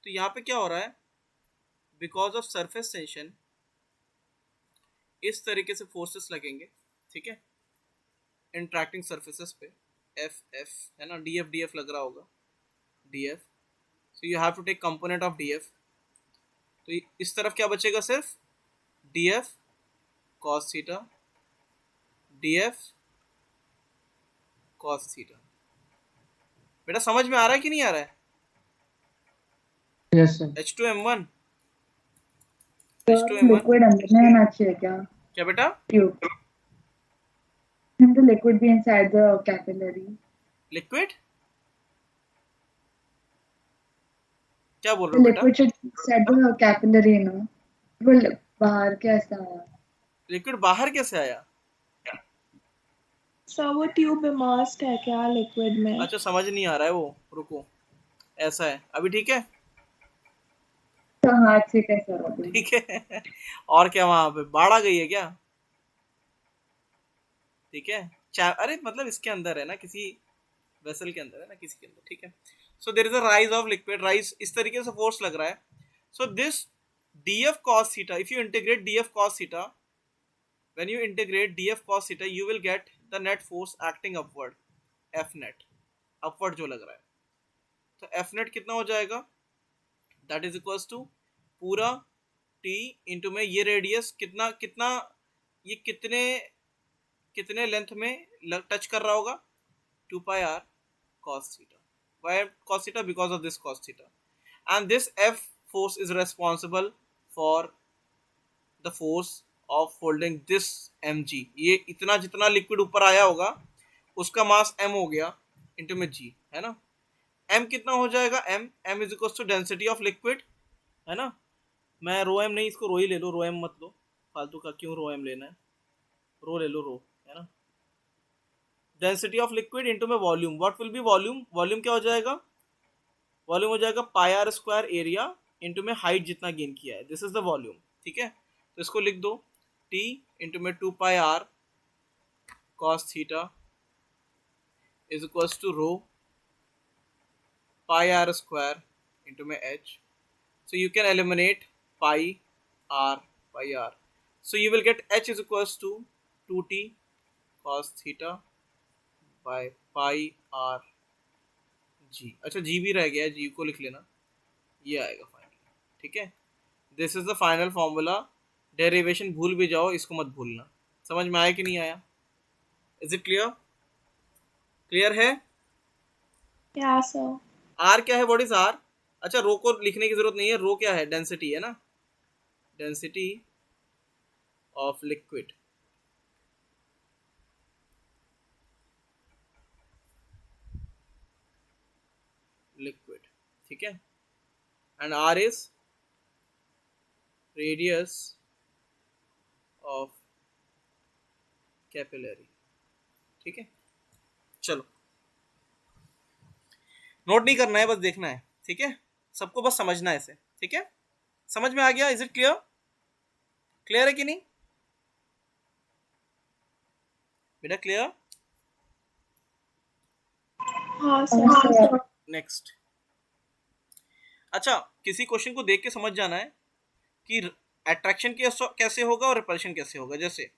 तो यहाँ पे क्या हो रहा है? बिकॉज ऑफ सरफेस टेंशन इस तरीके से फोर्सेस लगेंगे, ठीक है, इंट्रैक्टिंग सरफेसेस पे, F है ना, DF लग रहा होगा, DF। So you have to take component of DF। तो इस तरफ क्या बचेगा? सिर्फ DF cos theta, DF cos theta. बेटा समझ में आ रहा है कि नहीं आ रहा है? Yes sir. H2M1 लिक्विड अंदर में आना चाहिए क्या बेटा? Tube? And the liquid be inside the capillary. Liquid क्या बोल The रहे हो बेटा? liquid should inside the capillary, no? Well, बाहर कैसे आया? लिक्विड बाहर कैसे आया? सर वो ट्यूब इमर्स्ड है क्या लिक्विड में? अच्छा समझ नहीं आ रहा है वो, रुको, ऐसा है, अभी ठीक है, तो हाथ से कैसे होगा? ठीक है। और क्या वहां पे बाढ़ आ गई है क्या? ठीक है, अरे मतलब इसके अंदर है ना, किसी वेसल के अंदर है ना, किसी के अंदर, ठीक है। So there is a rise of liquid, rise इस तरीके से फोर्स लग रहा है। So this df cos theta, if you integrate df cos theta, when you integrate df cos theta, you will get the net force acting upward, f net, upward जो लग रहा है। तो f net कितना हो जाएगा, दैट इज इक्वल्स टू पूरा t into में ये रेडियस कितना कितना, ये कितने कितने लेंथ में टच कर रहा होगा, 2 pi r cos theta. Why cos theta? Because of this cos theta. And this F force is responsible for the force of holding this mg. ये इतना जितना लिक्विड ऊपर आया होगा उसका मास m हो गया इंटू में g, है ना। m कितना हो जाएगा, m is equal to density of liquid, है ना। मैं रो एम नहीं, इसको रो ही ले लो, रो एम मत लो, फालतू का क्यों रो एम लेना है, रो ले लो, रो, है ना। डेंसिटी ऑफ लिक्विड इनटू में volume, what will B volume, volume क्या हो जाएगा, वॉल्यूम हो जाएगा पाई आर स्क्वायर एरिया इनटू में हाइट जितना गेन किया है, दिस इज द वॉल्यूम, ठीक है। तो इसको लिख दो t इनटू में 2 pi R cos theta is equals to rho pi R square into में h, so you can eliminate pi r, so you will get h is equals to 2t cos theta by pi r g। अच्छा g भी रह गया है, g को लिख लेना, ये आएगा फाइनल, ठीक है। This is the final formula. Derivation भूल भी जाओ, इसको मत भूलना। समझ में आया कि नहीं आया, इज इट क्लियर, क्लियर है। या सर। r क्या है, व्हाट इज r, अच्छा रो को लिखने की जरूरत नहीं है, रो क्या है, डेंसिटी है ना, डेंसिटी ऑफ लिक्विड, लिक्विड, ठीक है। And r is radius of capillary, ठीक है। चलो नोट नहीं करना है, बस देखना है, ठीक है। सबको बस समझना है इसे, ठीक है। समझ में आ गया, इज इट क्लियर, क्लियर है कि नहीं बेटा, क्लियर। हाँ सर। नेक्स्ट, अच्छा किसी क्वेश्चन को देख के समझ जाना है कि अट्रैक्शन कैसे होगा और रिपल्शन कैसे होगा। जैसे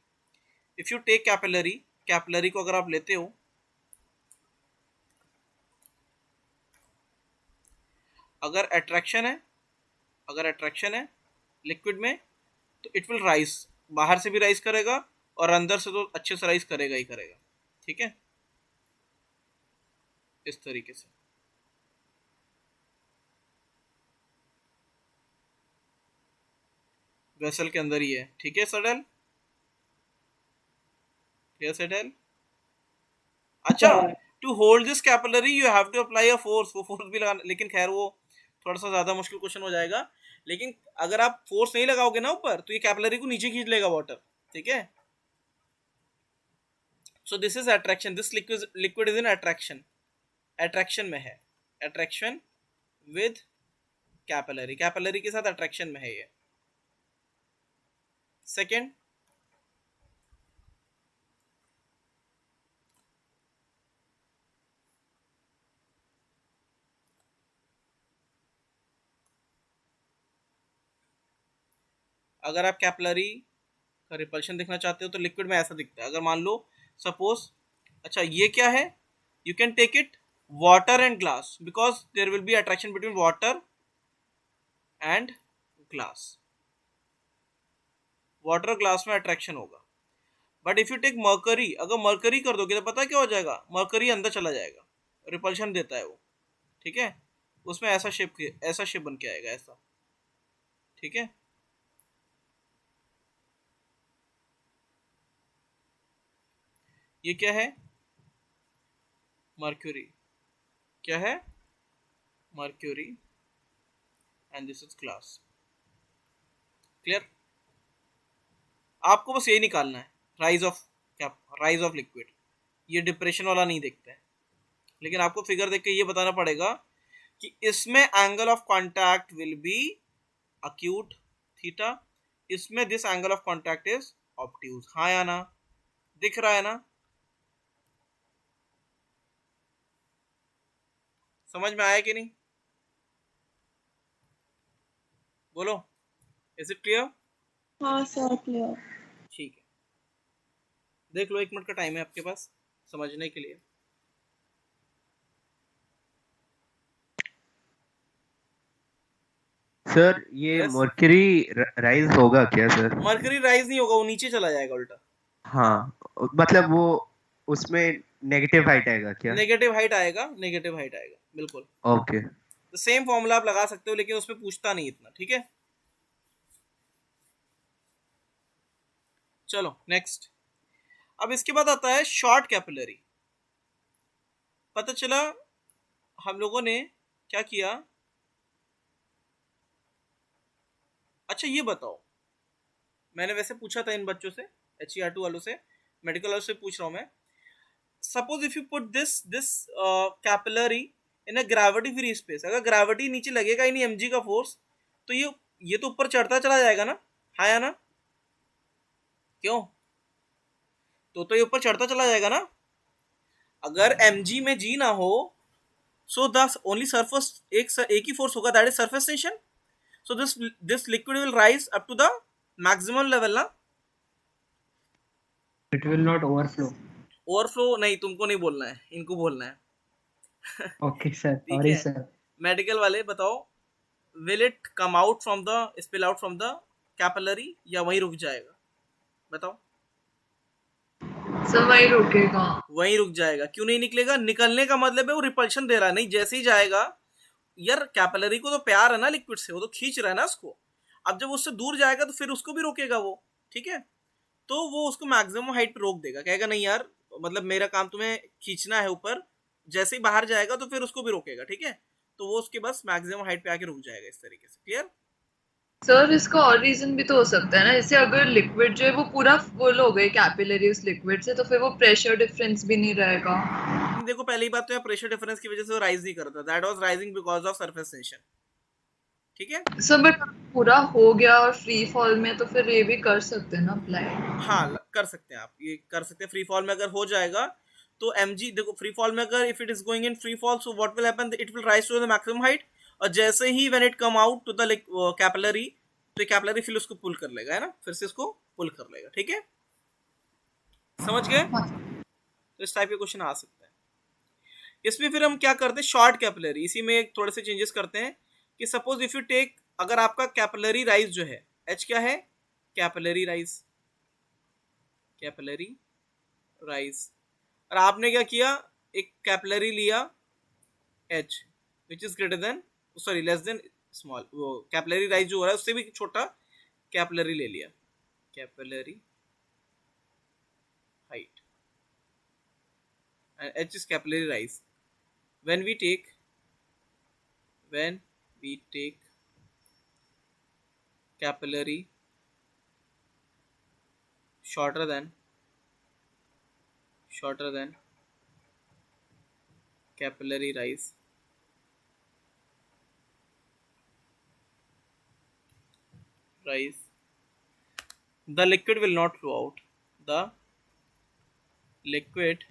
if you take capillary, capillary को अगर आप लेते हो, अगर अट्रैक्शन है, अगर अट्रैक्शन है लिक्विड में, तो इट विल राइज, बाहर से भी राइज करेगा और अंदर से तो अच्छे से राइज करेगा ही करेगा, ठीक है, इस तरीके से। वेसल के अंदर ही है, ठीक है सडल, क्लियर सडल। अच्छा to hold this capillary you have to apply a force, वो फोर्स भी लगाना, लेकिन खैर वो थोड़ा सा ज्यादा मुश्किल क्वेश्चन हो जाएगा। लेकिन अगर आप फोर्स नहीं लगाओगे ना ऊपर, तो ये कैपिलरी को नीचे खींच लेगा वाटर, ठीक है। So this is attraction, this liquid is in attraction, attraction में है, अट्रैक्शन विद कैपिलरी, कैपिलरी के साथ अट्रैक्शन में है ये। सेकेंड, अगर आप कैपिलरी का रिपल्शन देखना चाहते हो तो लिक्विड में ऐसा दिखता है। अगर मान लो सपोज, अच्छा ये क्या है, you can take it water and glass, because there will be attraction between water and glass, water glass में अट्रैक्शन होगा। But if you take mercury, अगर मर्करी कर दोगे तो पता है क्या हो जाएगा, मर्करी अंदर चला जाएगा, रिपल्शन देता है वो, ठीक है। उसमें ऐसा शेप बन के आएगा, ऐसा, ठीक है। ये क्या है, मर्क्यूरी, क्या है, mercury, and this is glass, clear. आपको बस यही निकालना है, राइज ऑफ लिक्विड, ये डिप्रेशन वाला नहीं देखते हैं, लेकिन आपको फिगर देख के ये बताना पड़ेगा कि इसमें angle of contact will be acute theta, इसमें this angle of contact is obtuse, हाँ या ना, दिख रहा है ना। समझ में आया कि नहीं? बोलो, इज इट क्लियर? हाँ सर क्लियर। ठीक है, देख लो, 1 मिनट का टाइम है आपके पास समझने के लिए। सर ये यस, मर्क्यूरी राइज होगा क्या सर? मरकरी राइज नहीं होगा, वो नीचे चला जाएगा उल्टा। हाँ, मतलब वो उसमें नेगेटिव हाइट आएगा क्या? नेगेटिव हाइट आएगा, नेगेटिव हाइट आएगा, बिल्कुल। ओके। तो सेम फॉर्मूला आप लगा सकते हो, लेकिन उसमें पूछता नहीं इतना, ठीक है। चलो नेक्स्ट। अब इसके बाद आता है शॉर्ट कैपिलरी। पता चला हम लोगों ने क्या किया। अच्छा ये बताओ, मैंने वैसे पूछा था इन बच्चों से, HER2 वालों से, मेडिकल वालों से पूछ रहा हूं मैं। Suppose if you put this capillary in a gravity free space, अगर ग्रेविटी नीचे लगेगा ही नहीं mg का फोर्स, तो ये तो ऊपर चढ़ता चला जाएगा ना, हाँ या ना? क्यों? तो ये ऊपर चढ़ता चला जाएगा ना। अगर mg में g ना हो, सो द ओनली सरफेस एक ही फोर्स होगा, that is surface tension. So this liquid will rise up to the maximum level ना। It will not overflow. Overflow नहीं, तुमको नहीं बोलना है, इनको बोलना है। ओके सर, ठीक सॉरी है, सर। मेडिकल वाले बताओ, will it come out from the spill out from the capillary, या वहीं रुक जाएगा? बताओ। सर वही रुकेगा। वहीं रुक जाएगा। क्यों नहीं निकलेगा? निकलने का मतलब है वो रिपल्शन दे रहा है, नहीं जैसे ही जाएगा। यार कैपिलरी को तो प्यार है ना लिक्विड से, वो तो खींच रहा है ना उसको। अब जब उससे दूर जाएगा तो फिर उसको भी रोकेगा वो, ठीक है। तो वो उसको मैक्सिमम हाइट पे रोक देगा, कहेगा नहीं यार, मतलब मेरा काम तुम्हें खींचना है ऊपर। जैसे ही बाहर जाएगा तो फिर उसको भी रोकेगा, ठीक है। तो वो उसके बस मैक्सिमम हाइट पे आके रुक जाएगा, इस तरीके से। क्लियर? सर इसका और रीजन भी तो हो सकता है ना, जैसे अगर लिक्विड जो है वो पूरा फुल हो गई कैपिलरी उस लिक्विड से, तो फिर वो प्रेशर डिफरेंस भी नहीं रहेगा। देखो, पहली बात तो यहाँ प्रेशर डिफरेंस की वजह से वो राइज नहीं करता, that was rising because of surface tension, ठीक है। सर बट पूरा हो गया और फ्री फॉल में, तो फिर ये भी कर सकते हैं ना अप्लाई। हाँ, कर सकते हैं आप, ये कर सकते हैं। फ्री फॉल में अगर हो जाएगा तो mg, देखो फ्री फॉल में अगर if it is going in free fall, so what will happen, it will rise to the maximum height. और जैसे ही when it come out to the capillary, तो कैपिलरी फिर उसको पुल कर लेगा, है ना, फिर से इसको पुल कर लेगा, ठीक है। समझ गए? तो इस टाइप के क्वेश्चन आ सकते हैं। इसमें फिर हम क्या करते हैं, शॉर्ट कैपिलरी, इसी में थोड़े से चेंजेस करते हैं कि सपोज इफ यू टेक, अगर आपका कैपिलरी राइज जो है, h क्या है, कैपिलरी राइज, कैपिलरी राइज। और आपने क्या किया, एक कैपिलरी लिया h which is greater than, sorry less than small, वो कैपिलरी राइज जो हो रहा है उससे भी छोटा कैपिलरी ले लिया, capillary height, and h is capillary rise. When we take capillary shorter than capillary rise, the liquid will not flow out, the liquid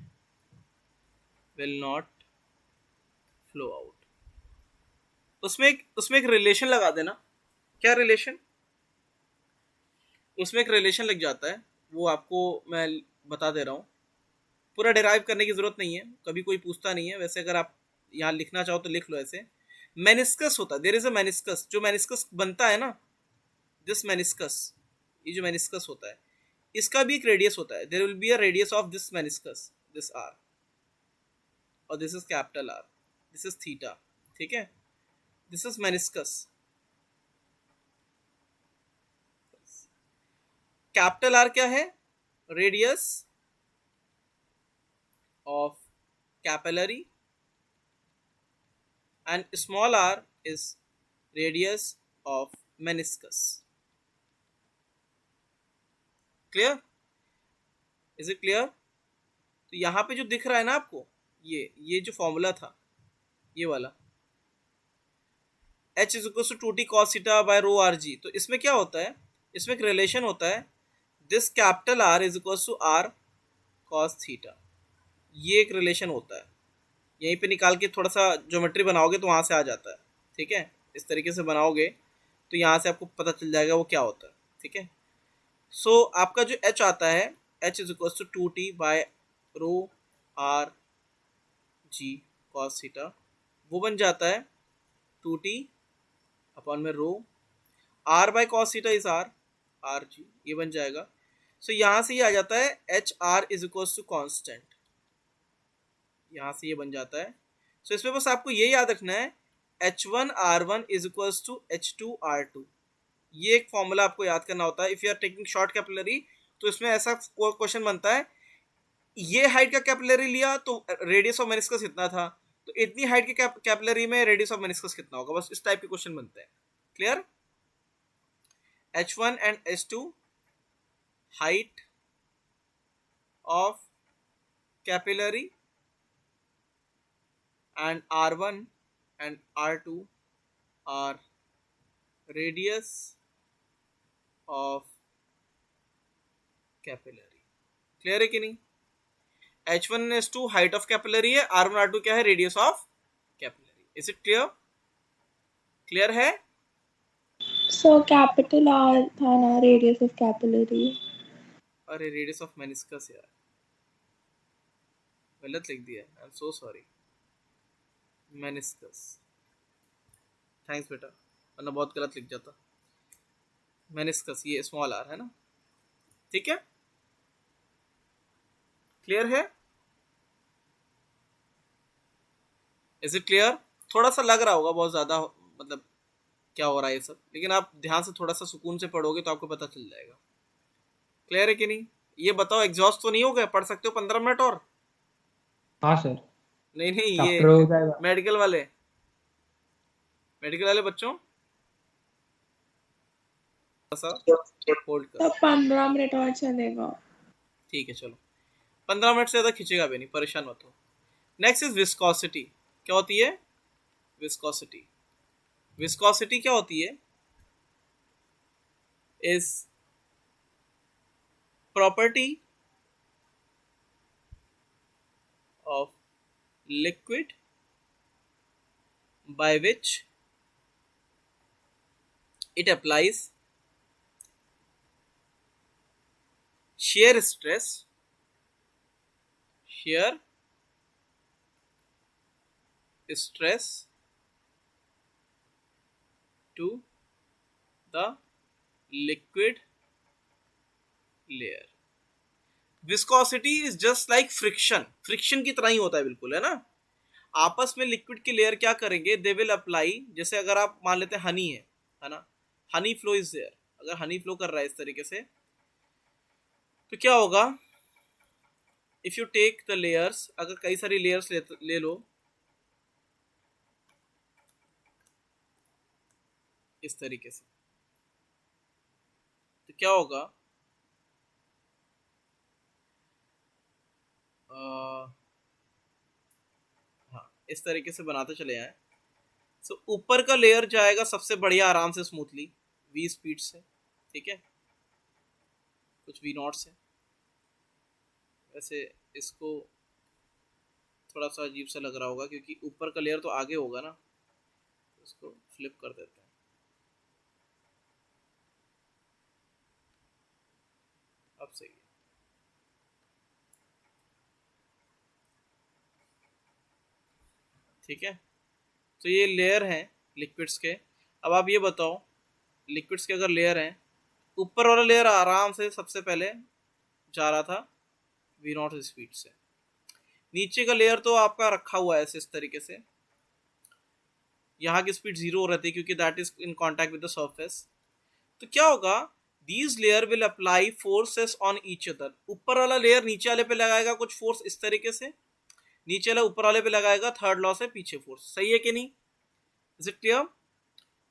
will not flow out। उसमें एक रिलेशन लगा देना। क्या रिलेशन? उसमें एक रिलेशन लग जाता है, वो आपको मैं बता दे रहा हूँ, पूरा डिराइव करने की जरूरत नहीं है, कभी कोई पूछता नहीं है। वैसे अगर आप यहाँ लिखना चाहो तो लिख लो ऐसे। मेनिस्कस होता है, देयर इज अ मेनिस्कस, जो मेनिस्कस बनता है ना, दिस मेनिस्कस, ये जो मेनिस्कस होता है, इसका भी एक रेडियस होता है, there will be a radius of this meniscus, this R, और this is capital R, this is theta, ठीक है। This is meniscus. Capital R क्या है? Radius of capillary, and small r is radius of meniscus. Clear? Is it clear? तो यहाँ पे जो दिख रहा है ना आपको, ये जो फॉर्मूला था, ये वाला h is equals to 2t cos theta by rho rg, तो इसमें क्या होता है, इसमें एक रिलेशन होता है, this capital R is equals to R cos theta, ये एक रिलेशन होता है, यहीं पे निकाल के थोड़ा सा ज्योमेट्री बनाओगे तो वहाँ से आ जाता है, ठीक है। इस तरीके से बनाओगे तो यहाँ से आपको पता चल जाएगा वो क्या होता है, ठीक है। सो आपका जो h आता है, h is equal to 2t by rho R G cos theta, वो बन जाता है 2t अपॉन में rho R by cos theta is R, R G, ये बन जाएगा। सो यहाँ से ये आ जाता है H R is equal to constant, यहाँ से ये बन जाता है। सो इसमें बस आपको ये याद रखना है H1R1 is equal to H2R2, ये एक फॉर्मूला आपको याद करना होता है if you are taking short capillary. तो इसमें ऐसा क्वेश्चन बनता है, ये हाइट का कैपिलरी लिया तो रेडियस ऑफ मेनिस्कस इतना था, तो इतनी हाइट के कैपिलरी में रेडियस ऑफ मेनिस्कस कितना होगा, बस इस टाइप के क्वेश्चन बनते हैं। Clear? H1 and H2 height of capillary and R1 and R2 are radius of capillary। Clear है कि नहीं? H1 and H2 height of capillary है, R1 R2 क्या है, radius of capillary. Is it clear? Clear है? So capital R था ना radius of capillary. अरे रेडियस ऑफ मेनिस्कस यार, गलत लिख दिया, I am so sorry. Meniscus, thanks बेटा, वरना बहुत गलत लिख जाता। मेनिस्कस ये स्मॉल आर है ना, ठीक है। क्लियर है? Is it clear? थोड़ा सा लग रहा होगा बहुत ज़्यादा, मतलब क्या हो रहा है ये सब, लेकिन आप ध्यान से थोड़ा सा सुकून से पढ़ोगे तो आपको पता चल जाएगा। क्लियर है कि नहीं? ये बताओ एग्जॉस्ट तो नहीं हो गए? पढ़ सकते हो 15 मिनट और? हाँ सर, नहीं नहीं, चैप्टर हो ये जाएगा। मेडिकल वाले, मेडिकल वाले बच्चों थोड़ा सा होल्ड कर। तो 15 मिनट और चलेगा। ठीक है चलो, 15 मिनट से ज़्यादा खींचेगा भी नहीं, परेशान मत हो। Next is viscosity. क्या होती है विस्कोसिटी? विस्कोसिटी क्या होती है? Is property of liquid by which it applies shear stress to the liquid layer। Viscosity is just like friction, friction की तरह ही होता है बिल्कुल, है ना। आपस में लिक्विड की लेयर क्या करेंगे, दे विल अप्लाई, जैसे अगर आप मान लेते हैं हनी है ना, हनी फ्लो इज देयर, अगर हनी फ्लो कर रहा है इस तरीके से तो क्या होगा, if you take the layers, अगर कई सारी लेयर्स ले लो इस तरीके से, तो क्या होगा, हाँ इस तरीके से बनाते चले जाएं। सो ऊपर का लेयर जाएगा सबसे बढ़िया आराम से स्मूथली v स्पीड से, ठीक है, कुछ v नॉट से। वैसे इसको थोड़ा सा अजीब सा लग रहा होगा क्योंकि ऊपर का लेयर तो आगे होगा ना, तो इसको फ्लिप कर देते हैं। अब सही है, ठीक है। तो ये लेयर हैं लिक्विड्स के। अब आप ये बताओ, लिक्विड्स के अगर लेयर हैं, ऊपर वाला लेयर आराम से सबसे पहले जा रहा था वी नॉट स्पीड से, नीचे का लेयर तो आपका रखा हुआ है ऐसे इस तरीके से, यहाँ की स्पीड 0 रहती है क्योंकि that is in contact with the surface. तो क्या होगा, these layer will apply forces on each other. ऊपर वाला लेयर नीचे वाले पे लगाएगा कुछ फोर्स इस तरीके से, नीचे वाला ऊपर वाले पे लगाएगा, थर्ड लॉ से पीछे फोर्स। सही है कि नहीं? Is it clear?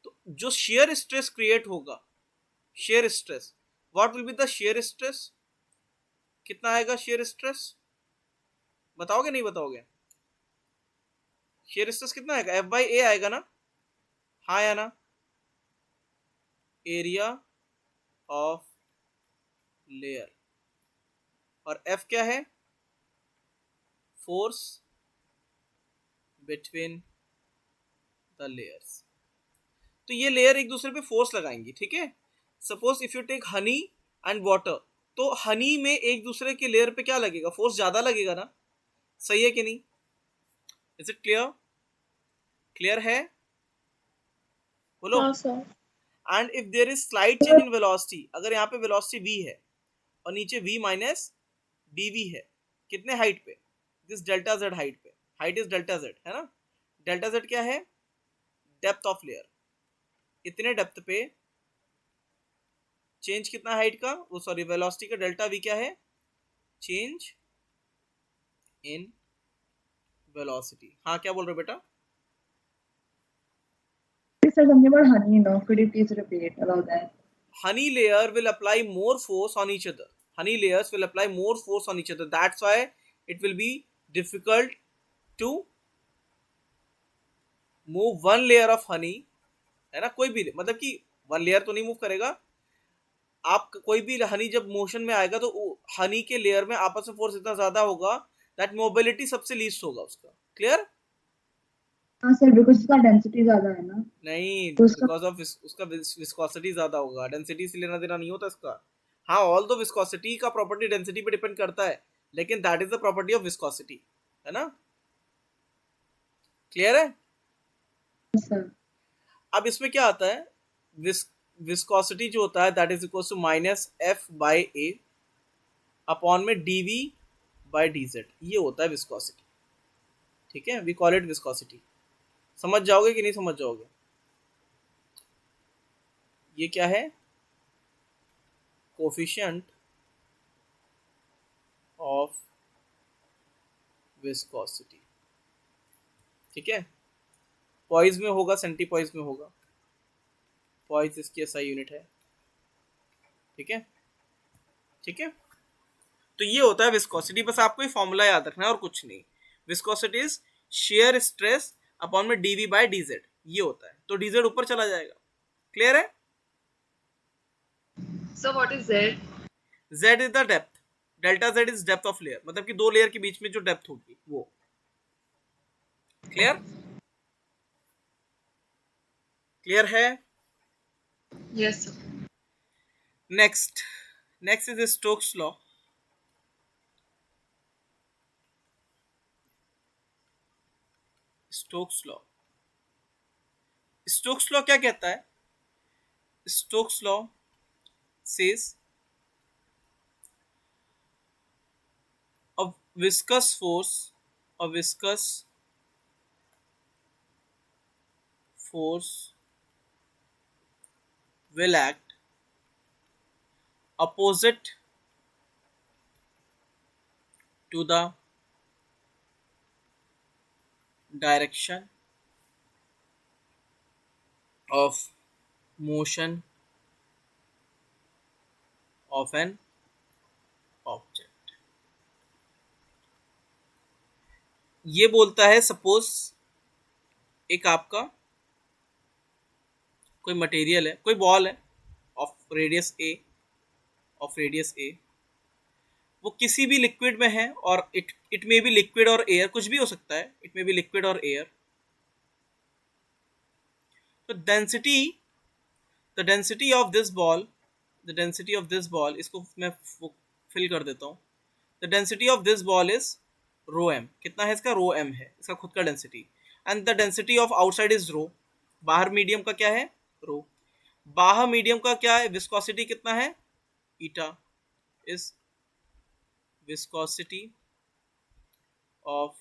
तो जो शेयर स्ट्रेस क्रिएट होगा, shear stress, what will be the shear stress, कितना आएगा शेयर स्ट्रेस, बताओगे नहीं बताओगे? शेयर स्ट्रेस कितना आएगा, एफ बाई ए आएगा ना, हाँ या ना, एरिया ऑफ लेयर, और एफ क्या है, फोर्स बिटवीन द लेयर्स। तो ये लेयर एक दूसरे पे फोर्स लगाएंगी, ठीक है। Suppose if you take honey and water, तो हनी में एक दूसरे के लेयर पे क्या लगेगा, फोर्स ज्यादा लगेगा ना, सही है कि नहीं? Is it clear? क्लियर है? बोलो। हाँ sir. And if there is slight change in velocity, अगर यहाँ पे वेलोसिटी v है और नीचे v माइनस dv है, कितने हाइट पे, दिस डेल्टा z हाइट पे, हाइट इज डेल्टा z है ना। डेल्टा z क्या है, डेप्थ ऑफ लेयर। इतने डेप्थ पे चेंज कितना हाइट का, वो सॉरी वेलोसिटी का डेल्टा v क्या है, चेंज इन वेलोसिटी। हाँ क्या बोल रहे हो बेटा? Sir, something about honey, no? Could you please repeat about that? Honey layer will apply more force on each other. Honey layers will apply more force on each other. That's why it will be difficult to move one layer of honey, है ना। कोई भी मतलब कि one layer तो नहीं move करेगा, आप कोई भी हनी जब मोशन में आएगा तो हनी के लेयर में आपस में फोर्स इतना ज्यादा होगा दैट मोबिलिटी सबसे लीस्ट होगा उसका। क्लियर? हाँ सर, बिकॉज उसका डेंसिटी ज्यादा है ना। नहीं, तो उसका बिकॉज ऑफ उसका विस्कोसिटी ज्यादा होगा, डेंसिटी से लेना देना नहीं होता इसका। हाँ, ऑल दो विस्कोसिटी का प्रॉपर्टी डेंसिटी पे डिपेंड करता है, लेकिन that is the property of viscosity, है ना। क्लियर है? सर अब इसमें क्या आता है, विस्कोसिटी जो होता है that is equal to minus F by A upon में डीवी बाई डी जेड, ये होता है विस्कोसिटी, ठीक है। We call it viscosity. समझ जाओगे कि नहीं समझ जाओगे? ये क्या है, कोफिशिएंट ऑफ विस्कोसिटी, ठीक है। पॉइज में होगा, सेंटीपॉइज में होगा, पॉइज इसकी एसआई यूनिट है, ठीक है, ठीक है। तो ये होता है विस्कोसिटी, बस आपको ये फॉर्मूला याद रखना है और कुछ नहीं। Viscosity is shear stress upon में डीवी बाय डीजेड, ये होता है। तो डीजेड ऊपर चला जाएगा। क्लियर है? So what is Z? Z is the depth, delta Z is depth of layer, मतलब कि दो लेयर के बीच में जो डेप्थ होगी वो। क्लियर? क्लियर है? Yes, sir. Next is Stokes law. Stokes law, Stokes law क्या कहता है? Stokes law says a viscous force will act opposite to the direction of motion of an object। ये बोलता है सपोज एक आपका कोई मटेरियल है, कोई बॉल है ऑफ रेडियस ए, वो किसी भी लिक्विड में है, और इट मे बी लिक्विड और एयर, कुछ भी हो सकता है, इट मे बी लिक्विड और एयर। तो the density of this ball, इसको मैं फिल कर देता हूँ। The density of this ball is rho M. कितना है इसका? रो एम है इसका खुद का density. And the density of outside is rho. बाहर मीडियम का क्या है? रो। बाहर मीडियम का क्या है? विस्कोसिटी कितना है? Eta is viscosity of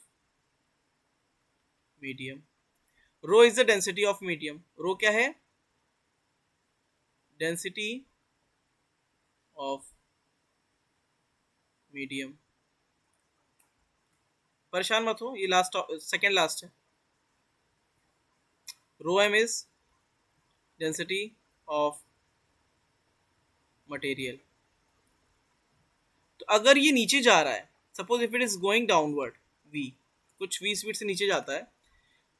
medium. Rho is the density of medium. Rho क्या है? Density of medium. परेशान मत हो, ये सेकेंड लास्ट है। Rho M is density of material. तो अगर ये नीचे जा रहा है, suppose if it is going downward, v कुछ v स्पीड से नीचे जाता है,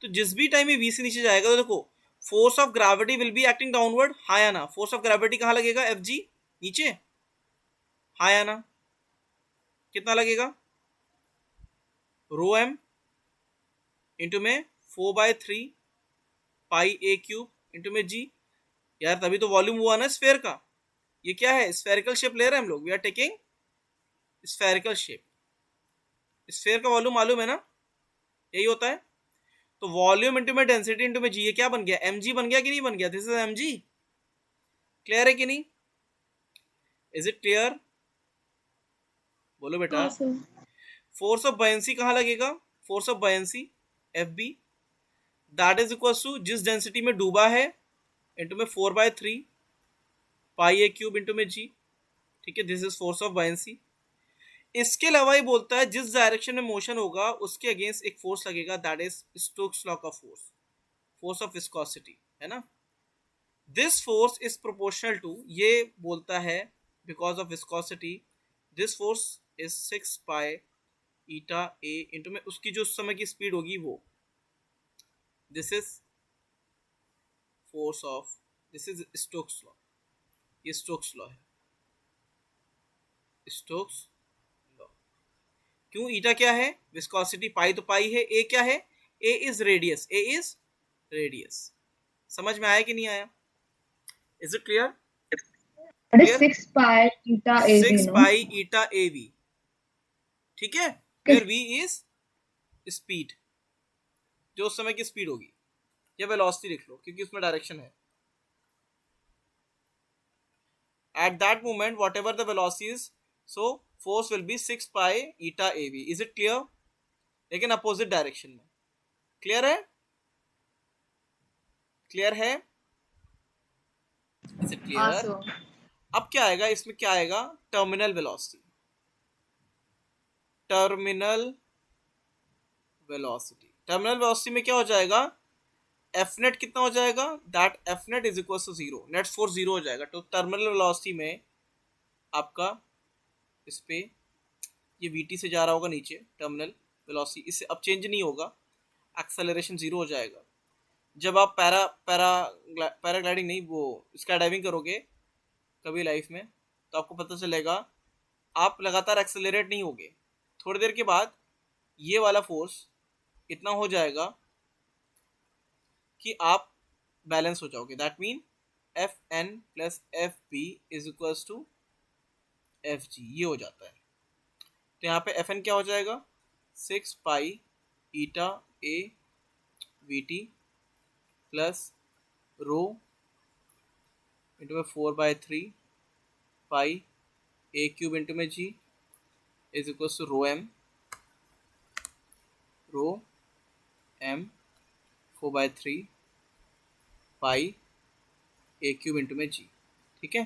तो जिस भी टाइम ये v से नीचे जाएगा, तो देखो force of gravity will be acting downward. हाँ या ना? फोर्स ऑफ ग्रेविटी कहाँ लगेगा? Fg नीचे। हाँ या ना? कितना लगेगा? रो एम इंटू में 4/3 पाई ए क्यूब इंटू में जी। यार तभी तो वॉल्यूम हुआ ना स्फेयर का। ये क्या है, स्फेरिकल शेप ले रहे हैं हम लोग, we are taking spherical shape. Sphere का वॉल्यूम मालूम है ना, यही होता है। तो वॉल्यूम इंटू में डेंसिटी इंटू में जी, ये क्या बन गया, एम जी बन गया कि नहीं बन गया, this is M G. Clear है कि नहीं, इज इट क्लियर, बोलो बेटा। हाँ सर। फोर्स ऑफ बायंसी कहाँ लगेगा, force of buoyancy F B, that is equal to जिस डेंसिटी में डूबा है इंटू में 4/3 पाई ए क्यूब इंटू में जी। ठीक है, this is force of buoyancy. इसके अलावा ये बोलता है जिस डायरेक्शन में मोशन होगा उसके अगेंस्ट एक फोर्स लगेगा, दैट इज स्टोक्स लॉ का फोर्स, फोर्स ऑफ विस्कोसिटी, है ना। This force is proportional to, ये बोलता है because of viscosity, this force is 6 pi eta A into में उसकी जो उस समय की स्पीड होगी वो, this is force of, this is Stokes law, ये स्टोक्स लॉ है, स्टोक्स लॉ। क्यों, ईटा क्या है, विस्कोसिटी, पाई तो पाई है, ए क्या है, A is radius, A is radius. समझ में आया कि नहीं आया, is it clear, That is Clear? 6 pi eta AV, 6 no? Pi eta A V. ठीक है, वेयर वी इज स्पीड, जो उस समय की स्पीड होगी, या वेलोसिटी लिख लो क्योंकि उसमें डायरेक्शन है। At that moment whatever the velocity is, so force will be 6 pi eta A V. Is it clear, लेकिन अपोजिट डायरेक्शन में। क्लियर है, क्लियर है, इज इट हाँ क्लियर। सर। अब क्या आएगा इसमें, क्या आएगा, terminal velocity, terminal velocity. Terminal velocity में क्या हो जाएगा, एफ नेट कितना हो जाएगा, that F net is equal to 0, net force 0 हो जाएगा। तो टर्मिनल वेलोसिटी में आपका इस पे ये वीटी से जा रहा होगा नीचे, टर्मिनल वेलोसिटी इससे अब चेंज नहीं होगा, एक्सेलरेशन 0 हो जाएगा। जब आप पैराग्लाइडिंग नहीं, वो स्काई डाइविंग करोगे कभी लाइफ में, तो आपको पता चलेगा आप लगातार एक्सेलरेट नहीं होगे, थोड़ी देर के बाद ये वाला फोर्स इतना हो जाएगा कि आप बैलेंस हो जाओगे, that mean F N plus F B is equals to F G, ये हो जाता है। तो यहाँ पे एफ एन क्या हो जाएगा, 6 pi eta A V T plus rho into में 4/3 पाई ए क्यूब इंटू में G is equal to rho M 4/3 pi A cube into में जी। ठीक है,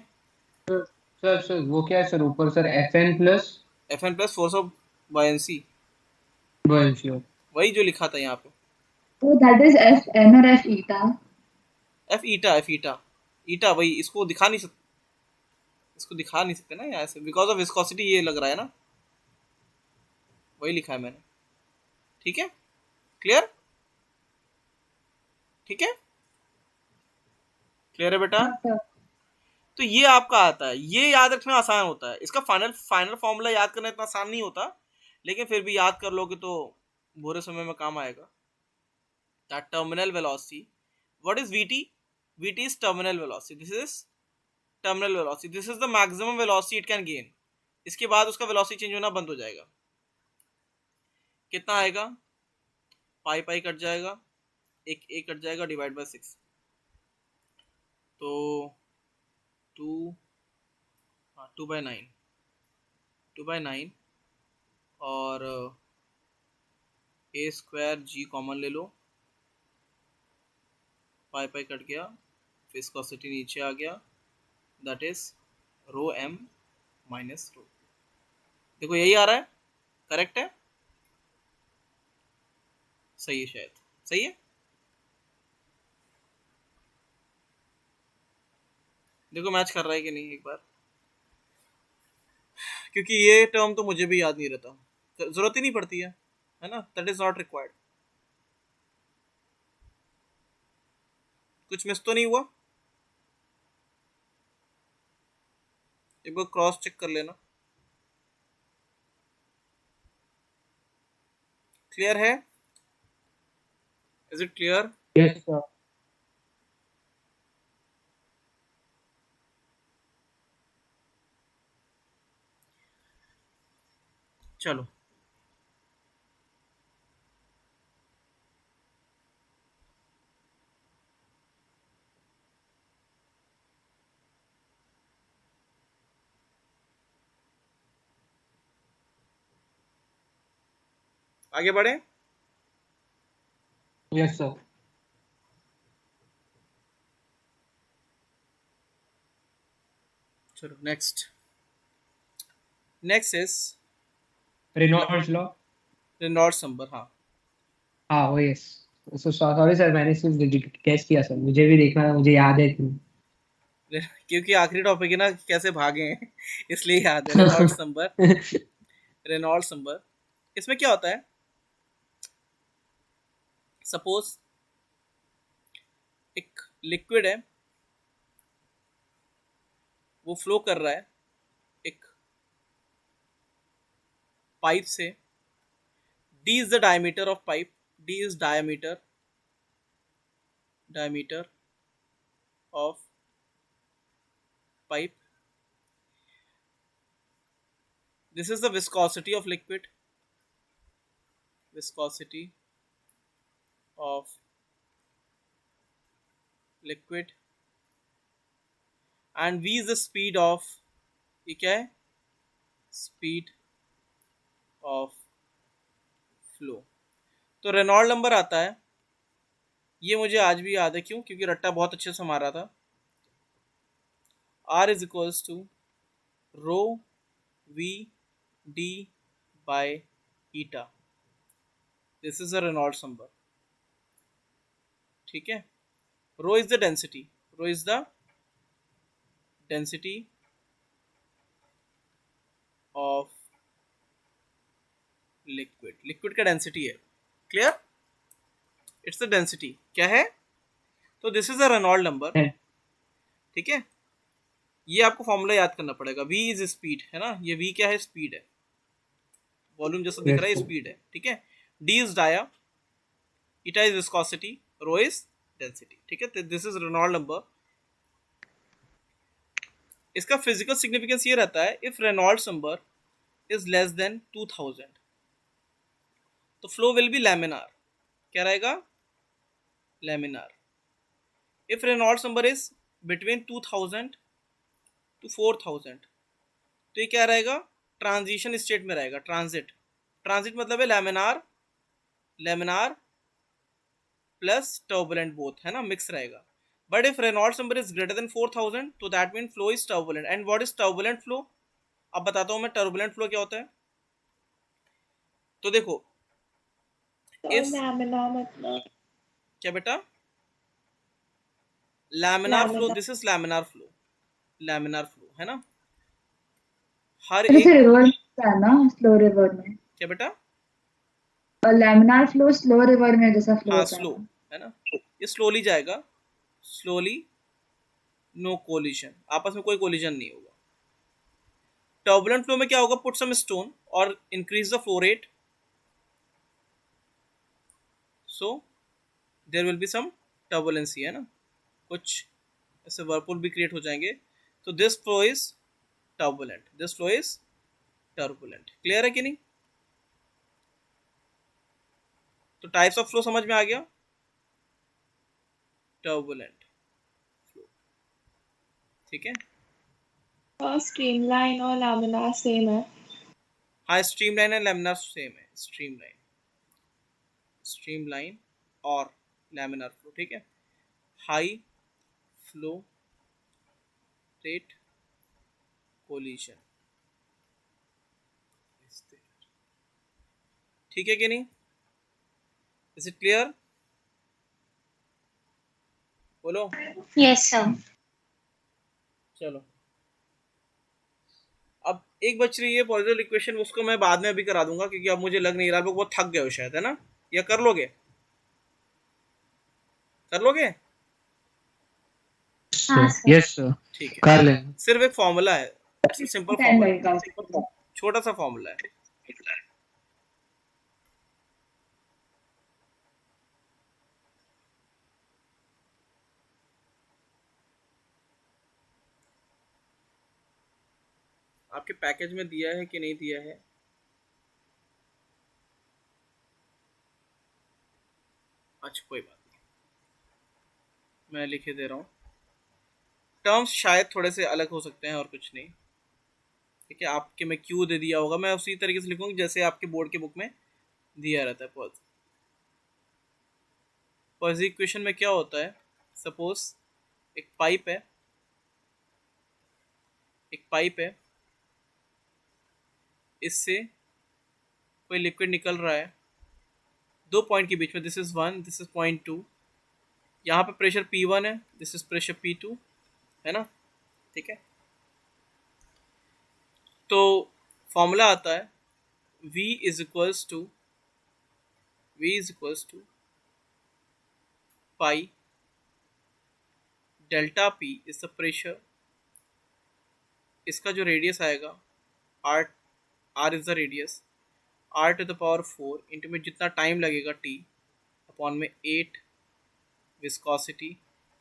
सर वो क्या है सर, ऊपर sir FN plus F N plus force of buoyancy, buoyancy. वही जो लिखा था यहाँ पे, So that is Fn or F eta. F eta, F eta, eta वही, इसको दिखा नहीं सकते, इसको दिखा नहीं सकते ना यहाँ से, बिकॉज ऑफ विस्कोसिटी ये लग रहा है ना, वही लिखा है मैंने। ठीक है, क्लियर, ठीक है, क्लियर है बेटा। हाँ सर। तो ये आपका आता है, ये याद रखना आसान होता है, इसका फाइनल फॉर्मूला याद करना इतना आसान नहीं होता, लेकिन फिर भी याद कर लोगे तो बुरे समय में काम आएगा। That terminal velocity, what is VT, VT is terminal velocity, this is terminal velocity, this is the maximum velocity it can gain. इसके बाद उसका वेलोसिटी चेंज होना बंद हो जाएगा। कितना आएगा, पाई पाई कट जाएगा, एक कट जाएगा, डिवाइड बाय 6, तो 2/9 और ए स्क्वायर जी कॉमन ले लो, पाई पाई कट गया, विस्कोसिटी नीचे आ गया, that is rho M minus rho. देखो यही आ रहा है, करेक्ट है, सही है, शायद सही है। देखो मैच कर रहा है कि नहीं एक बार, क्योंकि ये टर्म तो मुझे भी याद नहीं रहता, जरूरत ही नहीं पड़ती है ना, दैट इज नॉट रिक्वायर्ड। कुछ मिस तो नहीं हुआ, एक बार क्रॉस चेक कर लेना। क्लियर है, is it clear? Yes sir. चलो आगे बढ़े। Yes sir. चलो next is Reynolds law. Reynolds number. हाँ हाँ वो यस। सॉरी सर, मैंने सिर्फ कैच किया सर, मुझे भी देखना था, मुझे याद है कि क्योंकि आखिरी टॉपिक है ना, कैसे भागे हैं इसलिए याद है। Reynolds number, Reynolds number. इसमें क्या होता है, सपोज एक लिक्विड है, वो फ्लो कर रहा है एक पाइप से। d is the diameter of pipe, d is diameter of pipe. This is the viscosity of liquid, viscosity of liquid, and v is the speed of, ये क्या है, स्पीड ऑफ फ्लो। तो Reynold number आता है, ये मुझे आज भी याद है। क्यों? क्योंकि रट्टा बहुत अच्छे से मारा था। R is equals to row v d by eta. This is a Reynolds number. ठीक है। Rho is the density, rho is the density of liquid, liquid का डेंसिटी है। क्लियर? इट्स द डेंसिटी क्या है। तो this is a Reynold number. ठीक है, ये आपको फॉर्मूला याद करना पड़ेगा। v इज स्पीड है ना, ये v क्या है, स्पीड है, वॉल्यूम जैसा दिख रहा है, स्पीड है। ठीक है, d is dia, eta is viscosity, rho is density. ठीक है, दिस इज रेनॉल्ड नंबर। इसका फिजिकल सिग्निफिकेंस ये रहता है, if Reynolds number is less than 2000 तो फ्लो विल बी लैमिनार। क्या रहेगा, laminar. If Reynolds number is between 2000 to 4000 तो ये क्या रहेगा, ट्रांजिशन स्टेट में रहेगा, ट्रांजिट। ट्रांजिट मतलब है laminar, laminar plus turbulent both, है ना, मिक्स रहेगा। But if Reynolds number is greater than 4000 तो that mean flow is turbulent. And what is turbulent flow, अब बताता हूं मैं टर्बुलेंट फ्लो क्या होता है। तो देखो, तो इफ लैमिना मतलब क्या बेटा, laminar flow, lamina this is laminar flow, laminar flow है ना। हर तो जैसे एक, रिवर है ना, स्लो रिवर में, क्या बेटा, और लैमिनार फ्लो स्लो रिवर में जैसा फ्लो हाँ होता है स्लो ना। है ना, ये स्लोली जाएगा, स्लोली, नो कोलिजन, आपस में कोई कोलिजन नहीं होगा। टर्बुलेंट फ्लो में क्या होगा, पुट सम स्टोन और increase the flow rate, so there will be some turbulency, है ना, कुछ ऐसे वर्लपूल भी क्रिएट हो जाएंगे। तो this flow is turbulent, this flow is turbulent. Clear है कि नहीं? तो टाइप्स ऑफ फ्लो समझ में आ गया, टर्बुलेंट फ्लो। ठीक है, और स्ट्रीमलाइन और लैमिना सेम है। हाँ स्ट्रीमलाइन एंड लैमिनार सेम है, स्ट्रीमलाइन, स्ट्रीमलाइन और लैमिनार फ्लो। ठीक है, हाई फ्लो रेट कोलिजन। ठीक है कि नहीं? Is it clear? बोलो। Yes sir. चलो, अब एक बच रही है पॉइजन इक्वेशन, उसको मैं बाद में अभी करा दूंगा, क्योंकि अब मुझे लग नहीं रहा, आप लोग बहुत थक गए हो शायद, है ना। या कर लोगे, कर लोगे? हाँ सर। यस सर, ठीक है, कर लेंगे। सिर्फ एक फॉर्मूला है, सिंपल टाइम फॉर्मूला, लगेगा। छोटा सा फॉर्मूला है। आपके पैकेज में दिया है कि नहीं दिया है? अच्छा कोई बात नहीं, मैं लिखे दे रहा हूँ। टर्म्स शायद थोड़े से अलग हो सकते हैं और कुछ नहीं, ठीक है। आपके में क्यू दे दिया होगा, मैं उसी तरीके से लिखूंगा जैसे आपके बोर्ड के बुक में दिया रहता है। पॉइज़ इक्वेशन में क्या होता है, सपोज एक पाइप है, इससे कोई लिक्विड निकल रहा है दो पॉइंट के बीच में, this is 1, this is point 2। यहाँ पे प्रेशर P1 है, दिस इज प्रेशर P2, है ना, ठीक है। तो फॉर्मूला आता है V is equals to pi delta P is the pressure, इसका जो रेडियस आएगा R is the radius, R to the power 4 into में जितना टाइम लगेगा T अपॉन में 8 विस्कोसिटी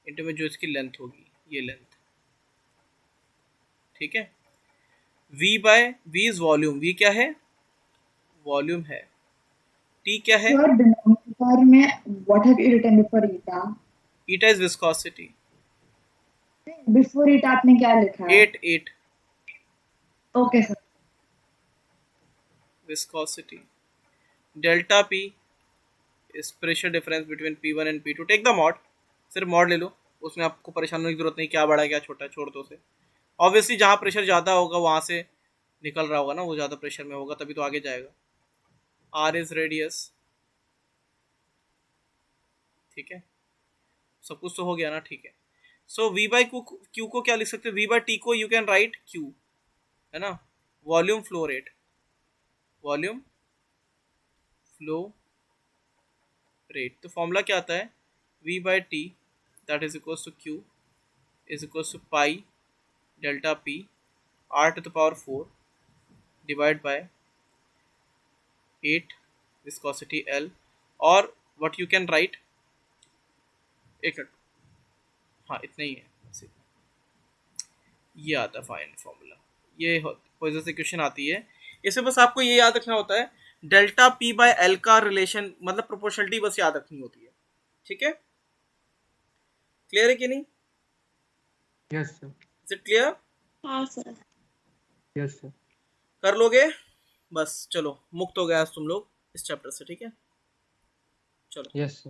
इंटू में जो इसकी लेंथ होगी, ये लेंथ, ठीक है। V इज वॉल्यूम, V क्या है, वॉल्यूम है। T क्या है, Your denominator में what have you written before eta? Eta is viscosity. Before eta आपने क्या लिखा है? 8 Okay sir. viscosity, delta P is pressure difference between P1 and P2। Take the mod, सिर्फ मॉड ले लो, उसमें आपको परेशान होने की जरूरत नहीं, क्या बड़ा है क्या छोटा है, छोड़ दो उसे। ऑब्वियसली जहाँ प्रेशर ज़्यादा होगा वहाँ से निकल रहा होगा ना, वो ज़्यादा प्रेशर में होगा तभी तो आगे जाएगा। R इज रेडियस, ठीक है, सब कुछ तो हो गया ना, ठीक है। सो V बाई क्यू को क्या लिख सकते हैं, V बाई टी को यू कैन राइट Q, है ना, वॉल्यूम फ्लो रेट, तो फॉर्मूला क्या आता है, V by T that is equals to Q is equals to pi delta P R to the power 4 divide by 8 viscosity L, और what you can write, एक minute, हाँ इतना ही है, ये आता है फाइन फॉर्मूला, ये पॉइज़न इक्वेशन आती है। इसमें बस आपको ये याद रखना होता है डेल्टा P बाय L का रिलेशन, मतलब प्रोपोर्शनलिटी बस याद रखनी होती है, ठीक है। क्लियर है कि नहीं? Yes sir, is it clear? हाँ सर। Yes sir. कर लोगे? बस चलो, मुक्त हो गया आज तुम लोग इस चैप्टर से, ठीक है, चलो। Yes sir.